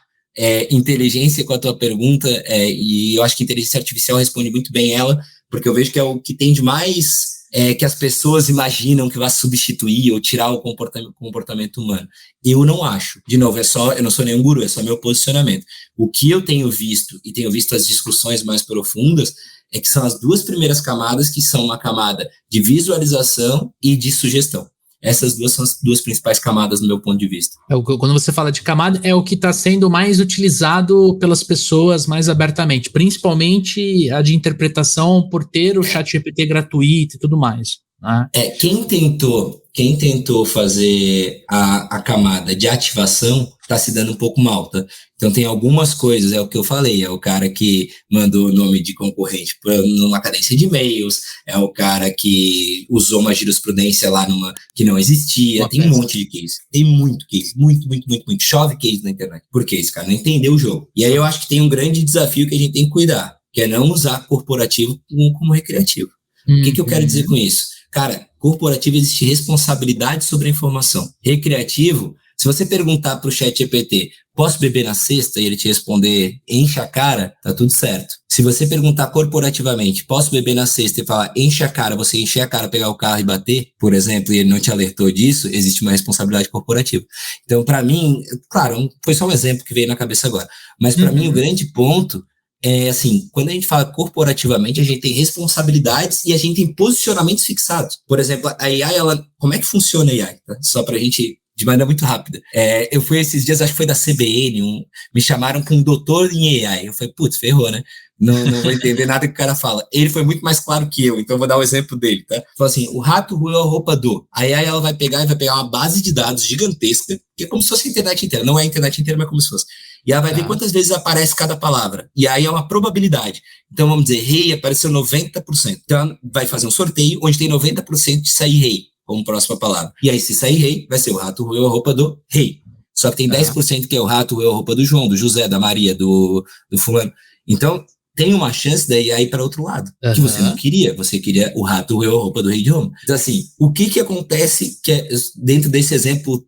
inteligência com a tua pergunta e eu acho que a inteligência artificial responde muito bem ela, porque eu vejo que é o que tem de mais que as pessoas imaginam que vai substituir ou tirar o comportamento humano. Eu não acho. De novo, eu não sou nenhum guru, é só meu posicionamento. O que eu tenho visto, e tenho visto as discussões mais profundas, é que são as duas primeiras camadas, que são uma camada de visualização e de sugestão. Essas duas são as duas principais camadas, no meu ponto de vista. Quando você fala de camada, é o que está sendo mais utilizado pelas pessoas mais abertamente, principalmente a de interpretação por ter o ChatGPT gratuito e tudo mais. né? Quem tentou fazer a camada de ativação está se dando um pouco mal, tá? Então tem algumas coisas, é o que eu falei, é o cara que mandou o nome de concorrente numa cadência de e-mails, é o cara que usou uma jurisprudência lá que não existia, tem um monte de case, tem muito case, muito, chove case na internet. Por quê? Esse cara não entendeu o jogo. E aí eu acho que tem um grande desafio que a gente tem que cuidar, que é não usar corporativo como recreativo. O que eu quero dizer com isso? Cara, corporativo existe responsabilidade sobre a informação. Recreativo, se você perguntar para o ChatGPT, posso beber na sexta? E ele te responder, enche a cara, tá tudo certo. Se você perguntar corporativamente, posso beber na sexta e falar, enche a cara, você encher a cara, pegar o carro e bater, por exemplo, e ele não te alertou disso, existe uma responsabilidade corporativa. Então, para mim, claro, foi só um exemplo que veio na cabeça agora, mas para mim o grande ponto é assim, quando a gente fala corporativamente, a gente tem responsabilidades e a gente tem posicionamentos fixados. Por exemplo, a AI, como é que funciona a AI? Tá? Só pra gente, de maneira muito rápida. Eu fui esses dias, acho que foi da CBN, me chamaram com um doutor em AI. Eu falei, putz, ferrou, né? Não vou entender nada que o cara fala. Ele foi muito mais claro que eu, então eu vou dar o exemplo dele, tá? Falou assim, o rato roeu a roupa do. A AI, ela vai pegar uma base de dados gigantesca, que é como se fosse a internet inteira. Não é a internet inteira, mas como se fosse. E ela vai ver quantas vezes aparece cada palavra. E aí é uma probabilidade. Então, vamos dizer, rei apareceu 90%. Então, ela vai fazer um sorteio onde tem 90% de sair rei, como próxima palavra. E aí, se sair rei, vai ser o rato roeu a roupa do rei. Só que tem 10% que é o rato roeu a roupa do João, do José, da Maria, do fulano. Então, tem uma chance daí aí para outro lado, que você não queria. Você queria o rato roeu a roupa do rei de Roma. Então, assim, o que acontece que é dentro desse exemplo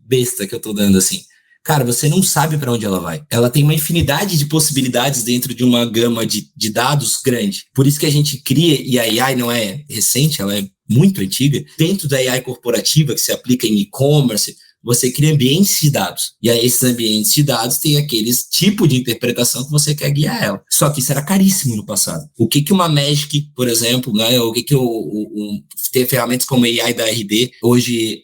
besta que eu tô dando, assim? Cara, você não sabe para onde ela vai. Ela tem uma infinidade de possibilidades dentro de uma gama de dados grande. Por isso que a gente cria, e a AI não é recente, ela é muito antiga, dentro da AI corporativa, que se aplica em e-commerce, você cria ambientes de dados. E aí esses ambientes de dados têm aqueles tipo de interpretação que você quer guiar ela. Só que isso era caríssimo no passado. O que uma Magic, por exemplo, né, o que ter ferramentas como a AI da RD hoje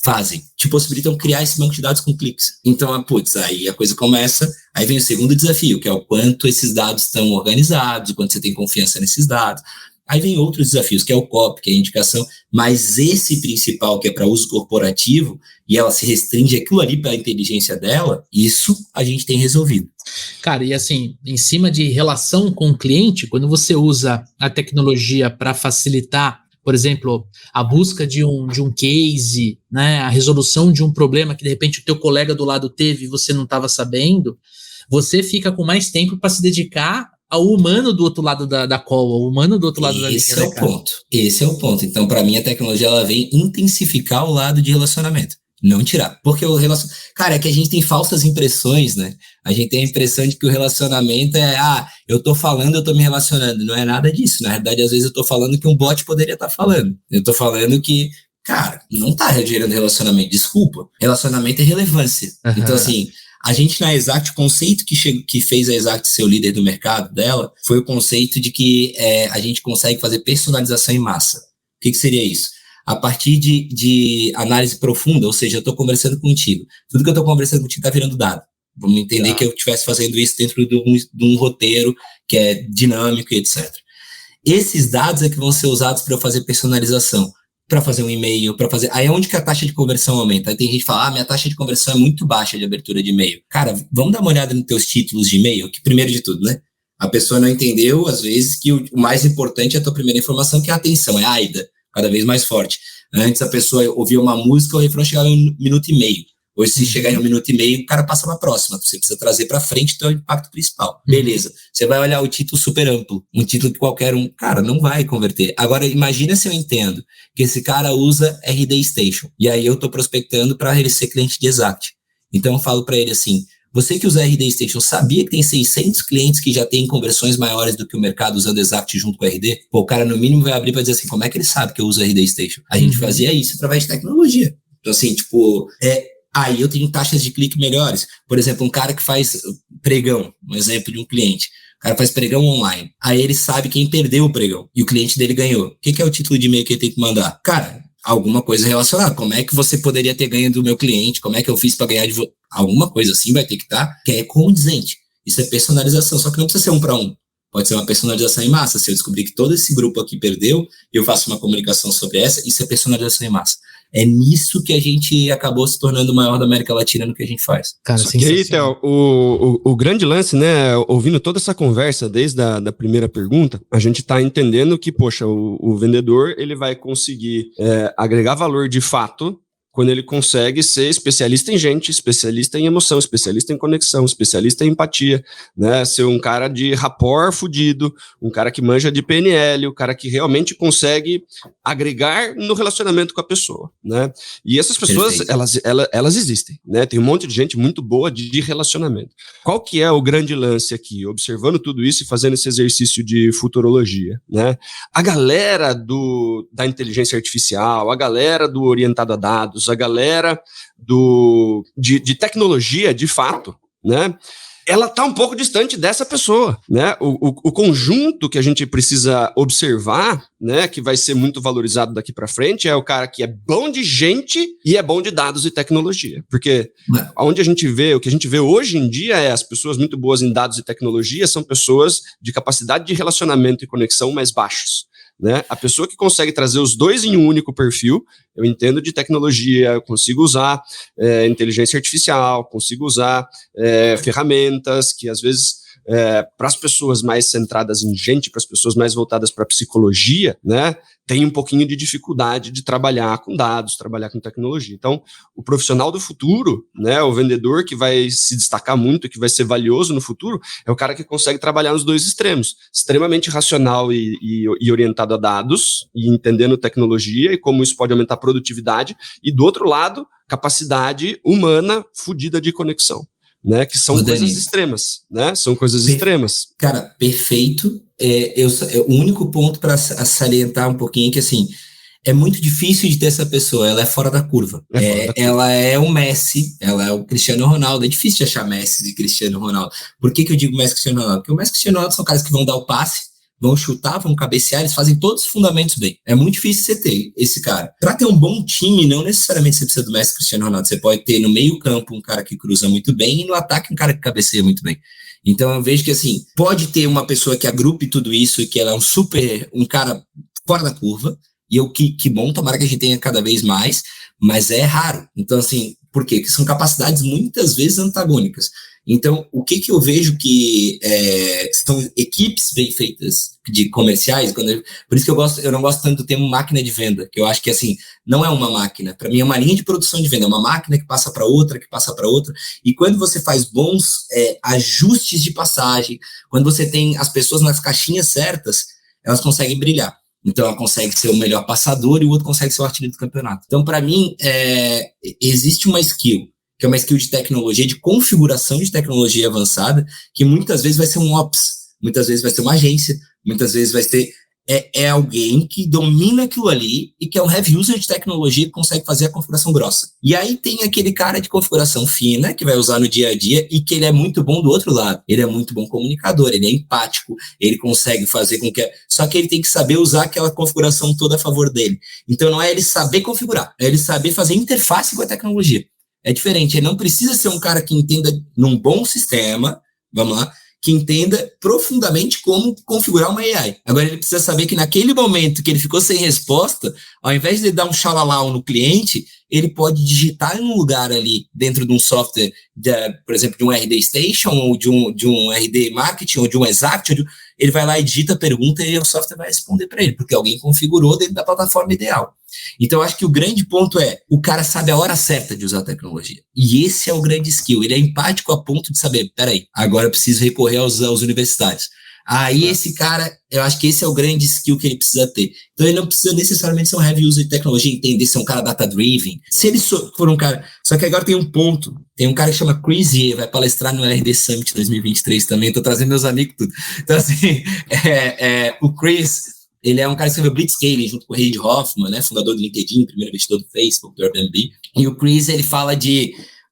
fazem? Te possibilitam criar esse banco de dados com cliques. Então, aí a coisa começa, aí vem o segundo desafio, que é o quanto esses dados estão organizados, o quanto você tem confiança nesses dados. Aí vem outros desafios, que é o copy, que é a indicação, mas esse principal, que é para uso corporativo, e ela se restringe aquilo ali para a inteligência dela, isso a gente tem resolvido. Cara, e assim, em cima de relação com o cliente, quando você usa a tecnologia para facilitar, por exemplo, a busca de um case, né, a resolução de um problema que de repente o teu colega do lado teve e você não estava sabendo, você fica com mais tempo para se dedicar ao humano do outro lado da call, ao humano do outro lado da linha. Esse é o ponto. Então, para mim, a tecnologia ela vem intensificar o lado de relacionamento, não tirar. Porque o relacionamento... Cara, é que a gente tem falsas impressões, né? A gente tem a impressão de que o relacionamento é, eu tô falando, eu tô me relacionando. Não é nada disso. Na realidade, às vezes eu tô falando que um bot poderia estar falando. Eu tô falando que, cara, não tá gerando relacionamento. Desculpa. Relacionamento é relevância. Então, assim... A gente na Exact, o conceito que fez a Exact ser o líder do mercado dela foi o conceito de que a gente consegue fazer personalização em massa. O que seria isso? A partir de análise profunda, ou seja, eu estou conversando contigo. Tudo que eu estou conversando contigo está virando dado. Vamos entender que eu estivesse fazendo isso dentro de um roteiro que é dinâmico e etc. Esses dados é que vão ser usados para eu fazer personalização. Para fazer um e-mail, para fazer... Aí é onde que a taxa de conversão aumenta. Aí tem gente que fala, minha taxa de conversão é muito baixa de abertura de e-mail. Cara, vamos dar uma olhada nos teus títulos de e-mail, que primeiro de tudo, né? A pessoa não entendeu, às vezes, que o mais importante é a tua primeira informação, que é a atenção, é a AIDA, cada vez mais forte. Antes a pessoa ouvia uma música, o refrão chegava em 1 minuto e meio. Hoje, se chegar em 1 minuto e meio, o cara passa para a próxima. Você precisa trazer para frente o teu impacto principal. Beleza. Você vai olhar o título super amplo. Um título que qualquer um, cara, não vai converter. Agora, imagina se eu entendo que esse cara usa RD Station. E aí eu estou prospectando para ele ser cliente de Exact. Então, eu falo para ele assim, você que usa RD Station, sabia que tem 600 clientes que já têm conversões maiores do que o mercado usando Exact junto com o RD? Pô, o cara no mínimo vai abrir para dizer assim, como é que ele sabe que eu uso RD Station? A gente fazia isso através de tecnologia. Então, assim, aí eu tenho taxas de clique melhores. Por exemplo, um cara que faz pregão, um exemplo de um cliente. O cara faz pregão online. Aí ele sabe quem perdeu o pregão e o cliente dele ganhou. O que é o título de e-mail que ele tem que mandar? Cara, alguma coisa relacionada. Como é que você poderia ter ganho do meu cliente? Como é que eu fiz para ganhar de você? Alguma coisa assim vai ter que estar, que é condizente. Isso é personalização, só que não precisa ser 1 para 1. Pode ser uma personalização em massa. Se eu descobrir que todo esse grupo aqui perdeu, eu faço uma comunicação sobre isso é personalização em massa. É nisso que a gente acabou se tornando o maior da América Latina no que a gente faz. Cara, só que aí, Theo, o grande lance, né, ouvindo toda essa conversa desde a primeira pergunta, a gente está entendendo que, poxa, o vendedor ele vai conseguir agregar valor de fato quando ele consegue ser especialista em gente, especialista em emoção, especialista em conexão, especialista em empatia, né? Ser um cara de rapport fudido, um cara que manja de PNL, o cara que realmente consegue agregar no relacionamento com a pessoa, né? E essas pessoas, elas existem, né? Tem um monte de gente muito boa de relacionamento. Qual que é o grande lance aqui? Observando tudo isso e fazendo esse exercício de futurologia, né? A galera da inteligência artificial, a galera do orientado a dados, a galera de tecnologia, de fato, né? Ela está um pouco distante dessa pessoa, né? O conjunto que a gente precisa observar, né, que vai ser muito valorizado daqui para frente, é o cara que é bom de gente e é bom de dados e tecnologia. Porque o que a gente vê hoje em dia é as pessoas muito boas em dados e tecnologia são pessoas de capacidade de relacionamento e conexão mais baixos. Né? A pessoa que consegue trazer os dois em um único perfil, eu entendo de tecnologia, eu consigo usar inteligência artificial, consigo usar ferramentas que às vezes para as pessoas mais centradas em gente, para as pessoas mais voltadas para a psicologia, né, tem um pouquinho de dificuldade de trabalhar com dados, trabalhar com tecnologia. Então, o profissional do futuro, né, o vendedor que vai se destacar muito, que vai ser valioso no futuro, é o cara que consegue trabalhar nos dois extremos, extremamente racional e orientado a dados, e entendendo tecnologia e como isso pode aumentar a produtividade, e do outro lado, capacidade humana fodida de conexão. Né, que são coisas extremas, né? São coisas extremas. Cara, perfeito. O único ponto para salientar um pouquinho é que, assim, é muito difícil de ter essa pessoa, ela é fora da curva. Ela é o Messi, ela é o Cristiano Ronaldo. É difícil de achar Messi e Cristiano Ronaldo. Por que eu digo Messi e Cristiano Ronaldo? Porque o Messi e Cristiano Ronaldo são caras que vão dar o passe, vão chutar, vão cabecear, eles fazem todos os fundamentos bem. É muito difícil você ter esse cara. Para ter um bom time, não necessariamente você precisa do Messi e Cristiano Ronaldo. Você pode ter no meio campo um cara que cruza muito bem e no ataque um cara que cabeceia muito bem. Então eu vejo que, assim, pode ter uma pessoa que agrupe tudo isso e que ela é um cara fora da curva, e que bom, tomara que a gente tenha cada vez mais, mas é raro. Então, assim, por quê? Porque são capacidades muitas vezes antagônicas. Então, o que eu vejo que são equipes bem feitas de comerciais, por isso que eu não gosto tanto do termo máquina de venda, que eu acho que, assim, não é uma máquina, para mim é uma linha de produção de venda, é uma máquina que passa para outra, e quando você faz bons ajustes de passagem, quando você tem as pessoas nas caixinhas certas, elas conseguem brilhar. Então, ela consegue ser o melhor passador e o outro consegue ser o artilheiro do campeonato. Então, para mim, existe uma skill, que é uma skill de tecnologia, de configuração de tecnologia avançada, que muitas vezes vai ser um ops, muitas vezes vai ser uma agência, muitas vezes vai ser alguém que domina aquilo ali e que é um heavy user de tecnologia que consegue fazer a configuração grossa. E aí tem aquele cara de configuração fina que vai usar no dia a dia e que ele é muito bom do outro lado. Ele é muito bom comunicador, ele é empático, ele consegue fazer com que... Só que ele tem que saber usar aquela configuração toda a favor dele. Então não é ele saber configurar, é ele saber fazer interface com a tecnologia. É diferente, ele não precisa ser um cara que entenda num bom sistema, vamos lá, que entenda profundamente como configurar uma AI. Agora ele precisa saber que naquele momento que ele ficou sem resposta, ao invés de dar um xalalau no cliente, ele pode digitar em um lugar ali dentro de um software, por exemplo, de um RD Station, ou de um RD Marketing, ou de um Exact, ele vai lá e digita a pergunta e o software vai responder para ele, porque alguém configurou dentro da plataforma ideal. Então, eu acho que o grande ponto o cara sabe a hora certa de usar a tecnologia. E esse é o grande skill. Ele é empático a ponto de saber, peraí, agora eu preciso recorrer aos universitários. Aí esse cara, eu acho que esse é o grande skill que ele precisa ter. Então ele não precisa necessariamente ser um heavy user de tecnologia, entender se é um cara data-driven. Se ele for um cara... Só que agora tem um ponto. Tem um cara que chama Chris Ye, vai palestrar no RD Summit 2023 também. Tô trazendo meus amigos tudo. Então assim, o Chris... Ele é um cara que escreveu Blitzscaling junto com o Reid Hoffman, né, fundador do LinkedIn, primeiro investidor do Facebook, do Airbnb. E o Chris, ele fala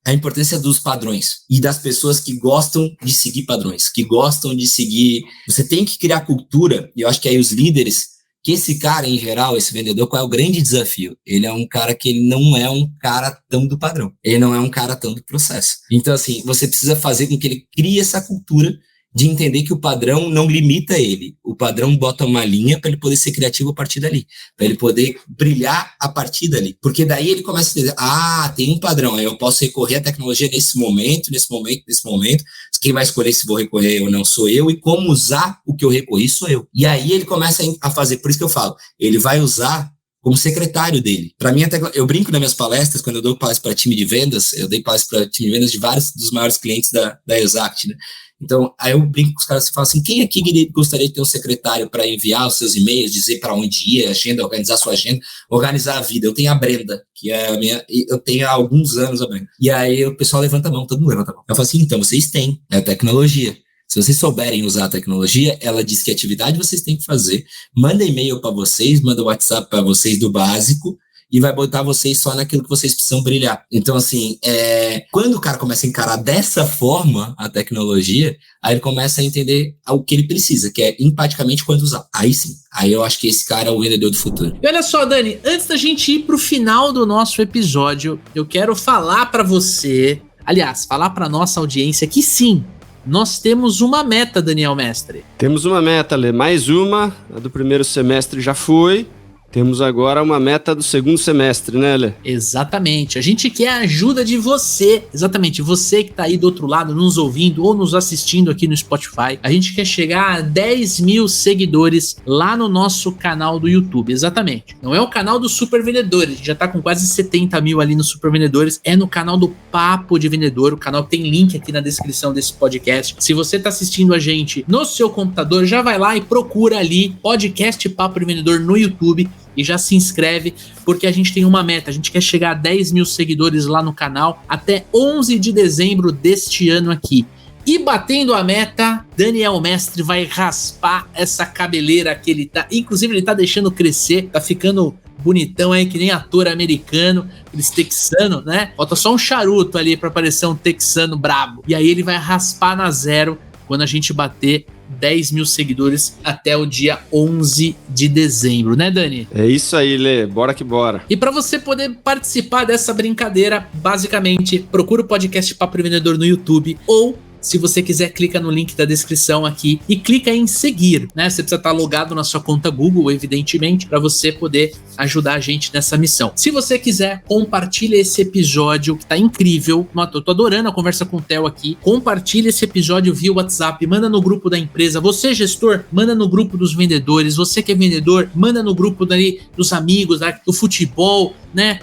a importância dos padrões e das pessoas que gostam de seguir padrões, que gostam de seguir... Você tem que criar cultura, e eu acho que aí os líderes, que esse cara, em geral, esse vendedor, qual é o grande desafio? Ele é um cara que ele não é um cara tão do padrão. Ele não é um cara tão do processo. Então, assim, você precisa fazer com que ele crie essa cultura de entender que o padrão não limita ele. O padrão bota uma linha para ele poder ser criativo a partir dali, para ele poder brilhar a partir dali. Porque daí ele começa a dizer, tem um padrão, aí eu posso recorrer à tecnologia nesse momento. Quem vai escolher se vou recorrer ou não sou eu, e como usar o que eu recorri sou eu. E aí ele começa a fazer, por isso que eu falo, ele vai usar como secretário dele. Para mim, eu brinco nas minhas palestras, quando eu dou palestra para time de vendas, eu dei palestra para time de vendas de vários dos maiores clientes da Exact, né? Então, aí eu brinco com os caras e falo assim, quem aqui gostaria de ter um secretário para enviar os seus e-mails, dizer para onde ir, agenda, organizar sua agenda, organizar a vida? Eu tenho a Brenda, que é a minha, eu tenho há alguns anos a Brenda. E aí o pessoal levanta a mão, todo mundo levanta a mão. Eu falo assim, então, vocês têm, é a tecnologia. Se vocês souberem usar a tecnologia, ela diz que atividade vocês têm que fazer, manda e-mail para vocês, manda WhatsApp para vocês do básico, e vai botar vocês só naquilo que vocês precisam brilhar. Então, assim, quando o cara começa a encarar dessa forma a tecnologia, aí ele começa a entender o que ele precisa, que é empaticamente quando usar. Aí sim, aí eu acho que esse cara é o vendedor do futuro. E olha só, Dani, antes da gente ir pro final do nosso episódio, eu quero falar para você, aliás, falar para nossa audiência que sim, nós temos uma meta, Daniel Mestre. Temos uma meta, Lê. Mais uma, a do primeiro semestre já foi. Temos agora uma meta do segundo semestre, né, Lê? Exatamente. A gente quer a ajuda de você. Exatamente. Você que tá aí do outro lado, nos ouvindo ou nos assistindo aqui no Spotify. A gente quer chegar a 10 mil seguidores lá no nosso canal do YouTube. Exatamente. Não é o canal dos Super Vendedores. A gente já tá com quase 70 mil ali no Super Vendedores. É no canal do Papo de Vendedor. O canal tem link aqui na descrição desse podcast. Se você tá assistindo a gente no seu computador, já vai lá e procura ali podcast Papo de Vendedor no YouTube. E já se inscreve, porque a gente tem uma meta, a gente quer chegar a 10 mil seguidores lá no canal até 11 de dezembro deste ano aqui. E batendo a meta, Daniel Mestre vai raspar essa cabeleira que ele tá, inclusive ele tá deixando crescer, tá ficando bonitão aí, que nem ator americano, aqueles texano, né? Falta só um charuto ali pra parecer um texano brabo. E aí ele vai raspar na zero quando a gente bater 10 mil seguidores até o dia 11 de dezembro, né, Dani? É isso aí, Lê. Bora que bora. E para você poder participar dessa brincadeira, basicamente, procura o podcast Papo de Vendedor no YouTube ou, se você quiser, clica no link da descrição aqui e clica em seguir, né? Você precisa estar logado na sua conta Google, evidentemente, para você poder ajudar a gente nessa missão. Se você quiser, compartilha esse episódio, que tá incrível. Eu tô adorando a conversa com o Theo aqui. Compartilha esse episódio via WhatsApp, manda no grupo da empresa. Você, gestor, manda no grupo dos vendedores. Você que é vendedor, manda no grupo dos amigos, do futebol, né?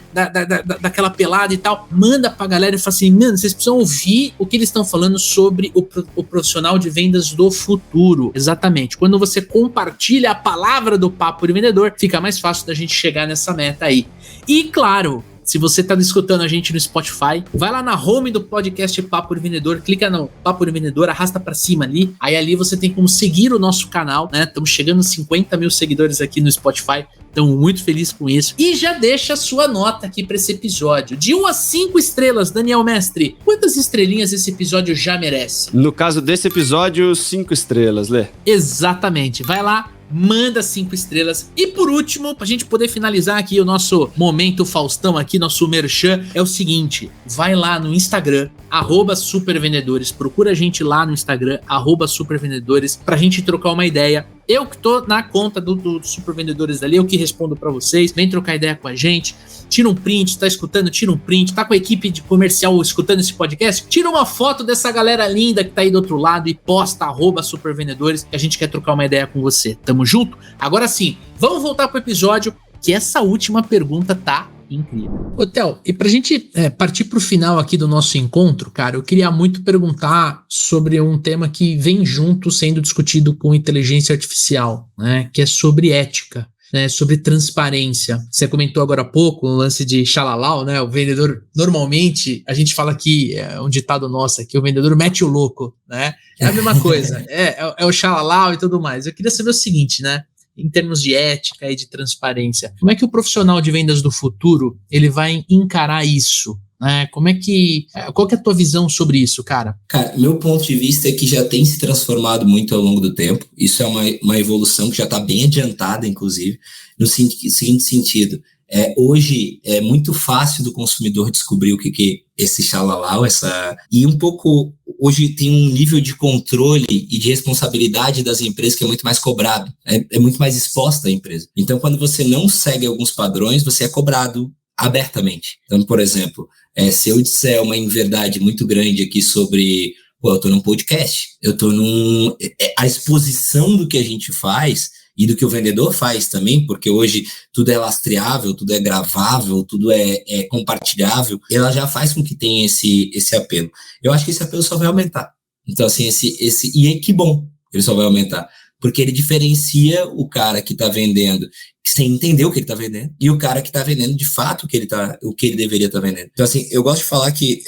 Daquela pelada e tal. Manda pra galera e fala assim, mano, vocês precisam ouvir o que eles estão falando sobre o profissional de vendas do futuro. Exatamente. Quando você compartilha a palavra do Papo de Vendedor, fica mais fácil da gente chegar nessa meta aí. E claro, se você tá escutando a gente no Spotify, vai lá na home do podcast Papo de Vendedor, clica no Papo de Vendedor, arrasta pra cima ali, aí ali você tem como seguir o nosso canal, né? Estamos chegando a 50 mil seguidores aqui no Spotify, estamos muito felizes com isso. E já deixa a sua nota aqui pra esse episódio, de 1 a 5 estrelas, Daniel Mestre. Quantas estrelinhas esse episódio já merece? No caso desse episódio, 5 estrelas, Lê. Exatamente, vai lá, manda 5 estrelas. E por último, pra gente poder finalizar aqui o nosso momento Faustão aqui, nosso merchan, é o seguinte, vai lá no Instagram, @supervendedores, procura a gente lá no Instagram, @supervendedores, pra gente trocar uma ideia. Eu que tô na conta do Super Vendedores ali, eu que respondo pra vocês, vem trocar ideia com a gente, tira um print, tá escutando, tira um print, tá com a equipe de comercial escutando esse podcast, tira uma foto dessa galera linda que tá aí do outro lado e posta @supervendedores, que a gente quer trocar uma ideia com você. Tamo junto? Agora sim, vamos voltar pro episódio, que essa última pergunta tá incrível. Ô, Theo, e pra gente partir pro final aqui do nosso encontro, cara, eu queria muito perguntar sobre um tema que vem junto sendo discutido com inteligência artificial, né, que é sobre ética, né, sobre transparência. Você comentou agora há pouco o lance de xalalau, né, o vendedor, normalmente, a gente fala que, é um ditado nosso aqui, o vendedor mete o louco, né, é a mesma coisa, é o xalalau e tudo mais. Eu queria saber o seguinte, né, em termos de ética e de transparência, como é que o profissional de vendas do futuro, ele vai encarar isso? Qual que é a tua visão sobre isso, cara? Cara, meu ponto de vista é que já tem se transformado muito ao longo do tempo. Isso é uma evolução que já está bem adiantada, inclusive, no seguinte sentido. Hoje é muito fácil do consumidor descobrir o que esse xalalau, e um pouco, hoje tem um nível de controle e de responsabilidade das empresas que é muito mais cobrado, é muito mais exposta a empresa. Então, quando você não segue alguns padrões, você é cobrado abertamente. Então, por exemplo, se eu disser uma inverdade muito grande aqui sobre, eu estou num podcast, eu estou a exposição do que a gente faz e do que o vendedor faz também, porque hoje tudo é lastreável, tudo é gravável, tudo é compartilhável, ela já faz com que tenha esse apelo. Eu acho que esse apelo só vai aumentar. Então, assim, e que bom, ele só vai aumentar, porque ele diferencia o cara que está vendendo sem entender o que ele está vendendo e o cara que está vendendo de fato o que ele deveria estar vendendo. Então, assim, eu gosto de falar que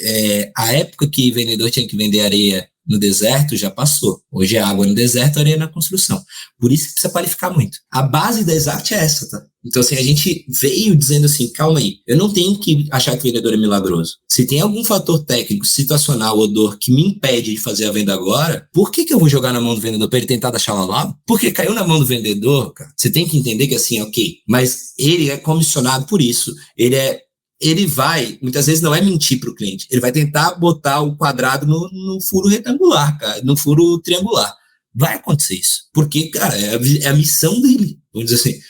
a época que vendedor tinha que vender areia no deserto já passou. Hoje é água no deserto, areia na construção. Por isso que precisa qualificar muito. A base da Exact é essa, tá? Então, assim, a gente veio dizendo assim, calma aí, eu não tenho que achar que o vendedor é milagroso. Se tem algum fator técnico, situacional ou dor que me impede de fazer a venda agora, por que eu vou jogar na mão do vendedor para ele tentar dar xalala? Porque caiu na mão do vendedor, cara. Você tem que entender que assim, ok, mas ele é comissionado por isso. Ele vai, muitas vezes não é mentir para o cliente, ele vai tentar botar o quadrado no furo retangular, cara, no furo triangular. Vai acontecer isso, porque, cara, é a missão dele, vamos dizer assim.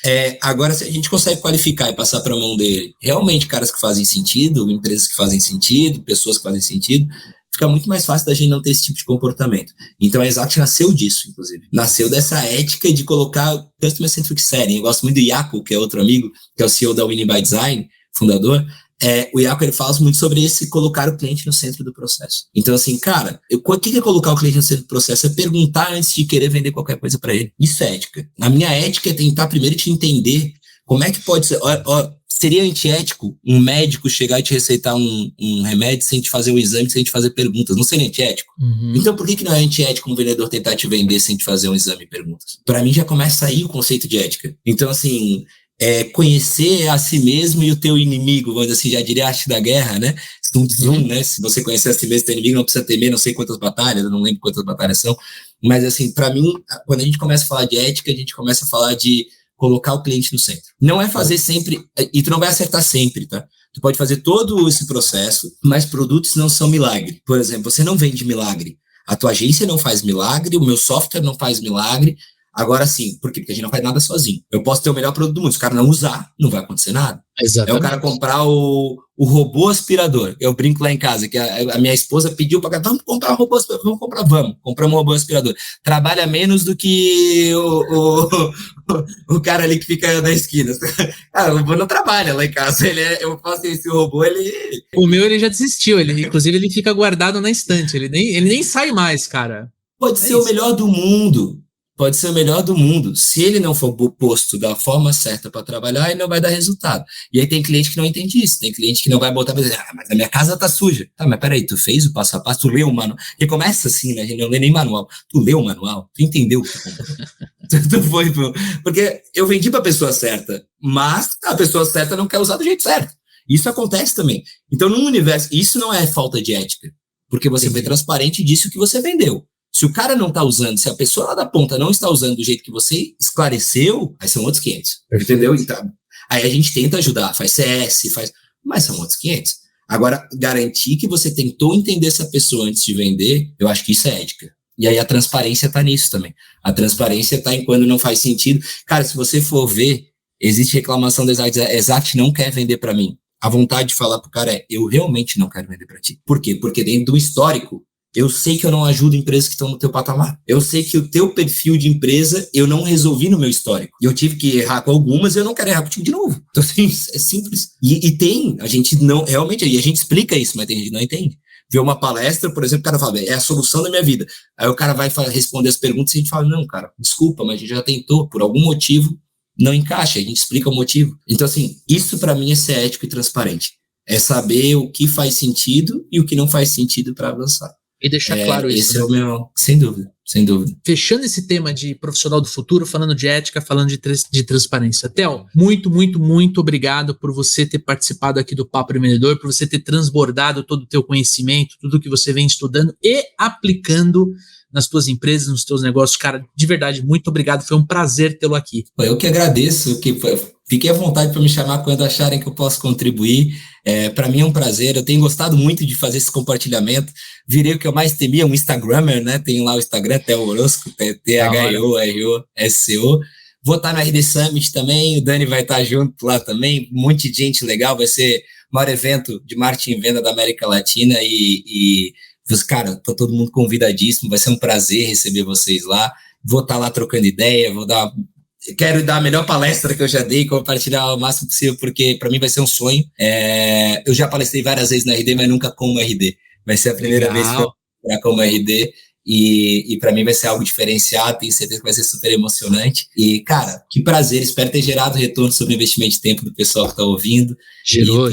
Agora, se a gente consegue qualificar e passar para a mão dele, realmente caras que fazem sentido, empresas que fazem sentido, pessoas que fazem sentido, fica muito mais fácil da gente não ter esse tipo de comportamento. Então, a Exact nasceu disso, inclusive. Nasceu dessa ética de colocar Customer Centric Selling. Eu gosto muito do Iaco, que é outro amigo, que é o CEO da Winning by Design, fundador. O Iaco, ele fala muito sobre colocar o cliente no centro do processo. Então, assim, cara, o que é colocar o cliente no centro do processo? É perguntar antes de querer vender qualquer coisa para ele. Isso é ética. A minha ética é tentar primeiro te entender como é que pode ser. Seria antiético um médico chegar e te receitar um remédio sem te fazer um exame, sem te fazer perguntas. Não seria antiético? Uhum. Então, por que não é antiético um vendedor tentar te vender sem te fazer um exame e perguntas? Para mim, já começa aí o conceito de ética. Então, assim, conhecer a si mesmo e o teu inimigo, vamos dizer assim, já diria a arte da guerra, né? Né? Se você conhecer a si mesmo e o teu inimigo, não precisa temer não sei quantas batalhas, eu não lembro quantas batalhas são. Mas, assim, para mim, quando a gente começa a falar de ética, a gente começa a falar de colocar o cliente no centro. Não é fazer sempre, e tu não vai acertar sempre, tá? Tu pode fazer todo esse processo, mas produtos não são milagre. Por exemplo, você não vende milagre. A tua agência não faz milagre, o meu software não faz milagre. Agora sim, por quê? Porque a gente não faz nada sozinho. Eu posso ter o melhor produto do mundo, se o cara não usar, não vai acontecer nada. Exatamente. É o cara comprar o robô aspirador. Eu brinco lá em casa, que a minha esposa pediu para vamos comprar um robô aspirador, compramos um robô aspirador. Trabalha menos do que o cara ali que fica na esquina. Cara, o robô não trabalha lá em casa. Eu faço esse robô, O meu, ele já desistiu, inclusive ele fica guardado na estante, ele nem sai mais, cara. Pode ser o melhor do mundo. Pode ser o melhor do mundo. Se ele não for posto da forma certa para trabalhar, ele não vai dar resultado. E aí tem cliente que não entende isso. Tem cliente que não vai botar para dizer, mas a minha casa tá suja. Tá, mas peraí, tu fez o passo a passo, tu leu o manual. Porque começa assim, né? A gente não lê nem manual. Tu leu o manual, tu entendeu o que tu comprou. Porque eu vendi para a pessoa certa, mas a pessoa certa não quer usar do jeito certo. Isso acontece também. Então, num universo, isso não é falta de ética, porque você foi transparente e disse o que você vendeu. Se o cara não está usando, se a pessoa lá da ponta não está usando do jeito que você esclareceu, aí são outros 500, entendeu? Então, aí a gente tenta ajudar, faz CS, mas são outros 500. Agora, garantir que você tentou entender essa pessoa antes de vender, eu acho que isso é ética. E aí a transparência está nisso também. A transparência está em quando não faz sentido. Cara, se você for ver, existe reclamação da Exact não quer vender para mim. A vontade de falar pro cara eu realmente não quero vender para ti. Por quê? Porque dentro do histórico, eu sei que eu não ajudo empresas que estão no teu patamar. Eu sei que o teu perfil de empresa eu não resolvi no meu histórico. Eu tive que errar com algumas e eu não quero errar contigo de novo. Então, assim, é simples. A gente não, realmente, e a gente explica isso, mas tem gente que não entende. Vê uma palestra, por exemplo, o cara fala, é a solução da minha vida. Aí o cara vai responder as perguntas e a gente fala, não, cara, desculpa, mas a gente já tentou, por algum motivo, não encaixa, a gente explica o motivo. Então, assim, isso para mim é ser ético e transparente. É saber o que faz sentido e o que não faz sentido para avançar. E deixar claro isso. Esse é o meu, sem dúvida. Fechando esse tema de profissional do futuro, falando de ética, falando de transparência. Theo, muito, muito, muito obrigado por você ter participado aqui do Papo de Vendedor, por você ter transbordado todo o teu conhecimento, tudo que você vem estudando e aplicando nas tuas empresas, nos teus negócios. Cara, de verdade, muito obrigado. Foi um prazer tê-lo aqui. Eu que agradeço, que Fiquem à vontade para me chamar quando acharem que eu posso contribuir. Para mim é um prazer, eu tenho gostado muito de fazer esse compartilhamento. Virei o que eu mais temia, um Instagrammer, né? Tem lá o Instagram, Theo Orozco, THEOROSCO. Vou estar no RD Summit também, o Dani vai estar junto lá também, um monte de gente legal, vai ser o maior evento de marketing e venda da América Latina e cara, tá todo mundo convidadíssimo, vai ser um prazer receber vocês lá. Vou estar lá trocando ideia, quero dar a melhor palestra que eu já dei, compartilhar o máximo possível, porque para mim vai ser um sonho. Eu já palestrei várias vezes no RD, mas nunca como RD. Vai ser a primeira vez que eu vou palestrar como RD. E para mim vai ser algo diferenciado, tenho certeza que vai ser super emocionante. E, cara, que prazer, espero ter gerado retorno sobre o investimento de tempo do pessoal que está ouvindo. Gerou.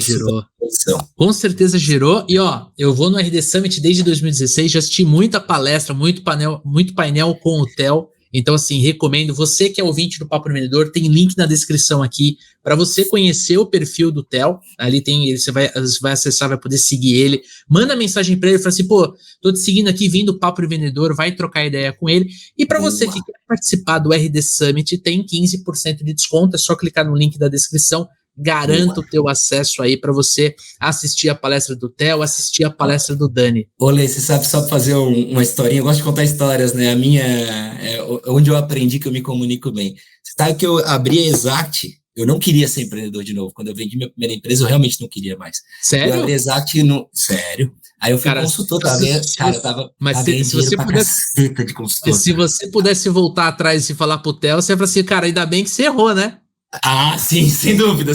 Com certeza gerou. E, eu vou no RD Summit desde 2016, já assisti muita palestra, muito painel com o Theo. Então, assim, recomendo. Você que é ouvinte do Papo Vendedor, tem link na descrição aqui para você conhecer o perfil do Theo. Ali tem ele, você vai acessar, vai poder seguir ele. Manda mensagem para ele, fala assim, tô te seguindo aqui, vindo do Papo Vendedor, vai trocar ideia com ele. E para você que quer participar do RD Summit, tem 15% de desconto, é só clicar no link da descrição. Garanto o teu acesso aí para você assistir a palestra do Theo, assistir a palestra do Dani. Olê, você sabe só fazer uma historinha, eu gosto de contar histórias, né? A minha, onde eu aprendi que eu me comunico bem. Você sabe que eu abri a Exact, eu não queria ser empreendedor de novo. Quando eu vendi minha primeira empresa, eu realmente não queria mais. Sério? Eu abri a Exact, sério. Aí eu fui consultor, eu tava se você pudesse, de consultor. Se você pudesse voltar atrás e falar pro Theo, você ia falar assim, cara, ainda bem que você errou, né? Ah, sim, sem dúvida.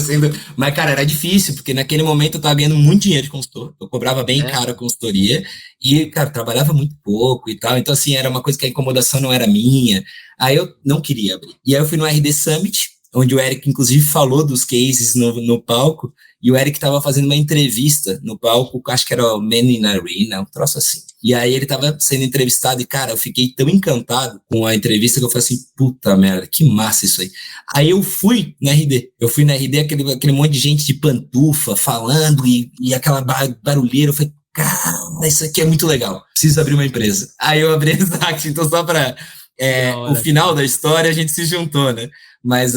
Mas, cara, era difícil, porque naquele momento eu tava ganhando muito dinheiro de consultor. Eu cobrava bem caro a consultoria e, cara, trabalhava muito pouco e tal. Então, assim, era uma coisa que a incomodação não era minha. Aí eu não queria abrir. E aí eu fui no RD Summit, onde o Eric, inclusive, falou dos cases no palco. E o Eric tava fazendo uma entrevista no palco, acho que era o Man in Arena, um troço assim. E aí ele tava sendo entrevistado e, cara, eu fiquei tão encantado com a entrevista que eu falei assim, puta merda, que massa isso aí. Aí eu fui na RD, aquele monte de gente de pantufa falando e aquela barulheira, eu falei, cara, isso aqui é muito legal, preciso abrir uma empresa. Aí eu abri a Exact, então só para o final da história a gente se juntou, né? Mas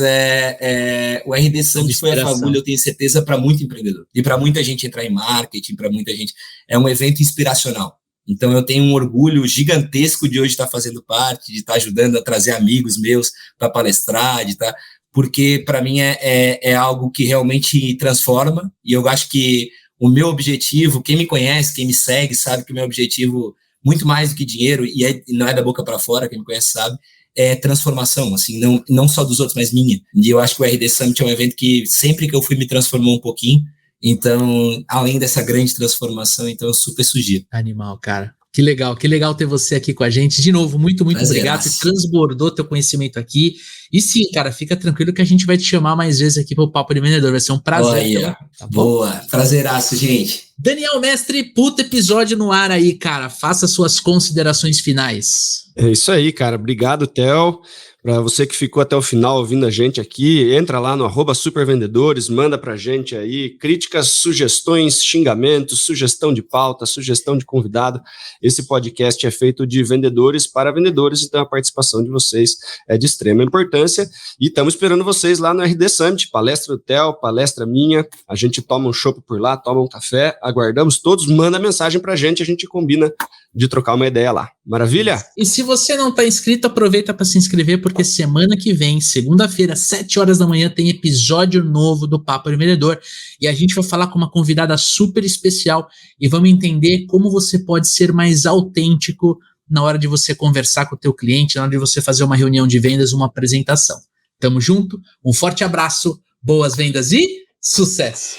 o RD Summit foi a fagulha, eu tenho certeza, para muito empreendedor. E para muita gente entrar em marketing, para muita gente. É um evento inspiracional. Então eu tenho um orgulho gigantesco de hoje estar fazendo parte, de estar ajudando a trazer amigos meus para palestrar, porque para mim é algo que realmente transforma. E eu acho que o meu objetivo, quem me conhece, quem me segue, sabe que o meu objetivo, muito mais do que dinheiro, e não é da boca para fora, quem me conhece sabe, é transformação, assim, não só dos outros, mas minha. E eu acho que o RD Summit é um evento que sempre que eu fui me transformou um pouquinho. Então, além dessa grande transformação, então eu super sugiro. Animal, cara. Que legal ter você aqui com a gente. De novo, muito obrigado. Você transbordou teu conhecimento aqui. E sim, cara, fica tranquilo que a gente vai te chamar mais vezes aqui pro Papo de Vendedor. Vai ser um prazer. Tá boa, prazeraço, gente. Daniel Mestre, puta episódio no ar aí, cara. Faça suas considerações finais. É isso aí, cara. Obrigado, Theo. Para você que ficou até o final ouvindo a gente aqui, entra lá no @supervendedores, manda pra gente aí críticas, sugestões, xingamentos, sugestão de pauta, sugestão de convidado. Esse podcast é feito de vendedores para vendedores, então a participação de vocês é de extrema importância e estamos esperando vocês lá no RD Summit, palestra do Theo, palestra minha, a gente toma um chopp por lá, toma um café, aguardamos todos, manda mensagem pra gente, a gente combina de trocar uma ideia lá. Maravilha? E se você não está inscrito, aproveita para se inscrever, porque semana que vem, segunda-feira, 7 horas da manhã, tem episódio novo do Papo de Vendedor. E a gente vai falar com uma convidada super especial e vamos entender como você pode ser mais autêntico na hora de você conversar com o teu cliente, na hora de você fazer uma reunião de vendas, uma apresentação. Tamo junto, um forte abraço, boas vendas e sucesso!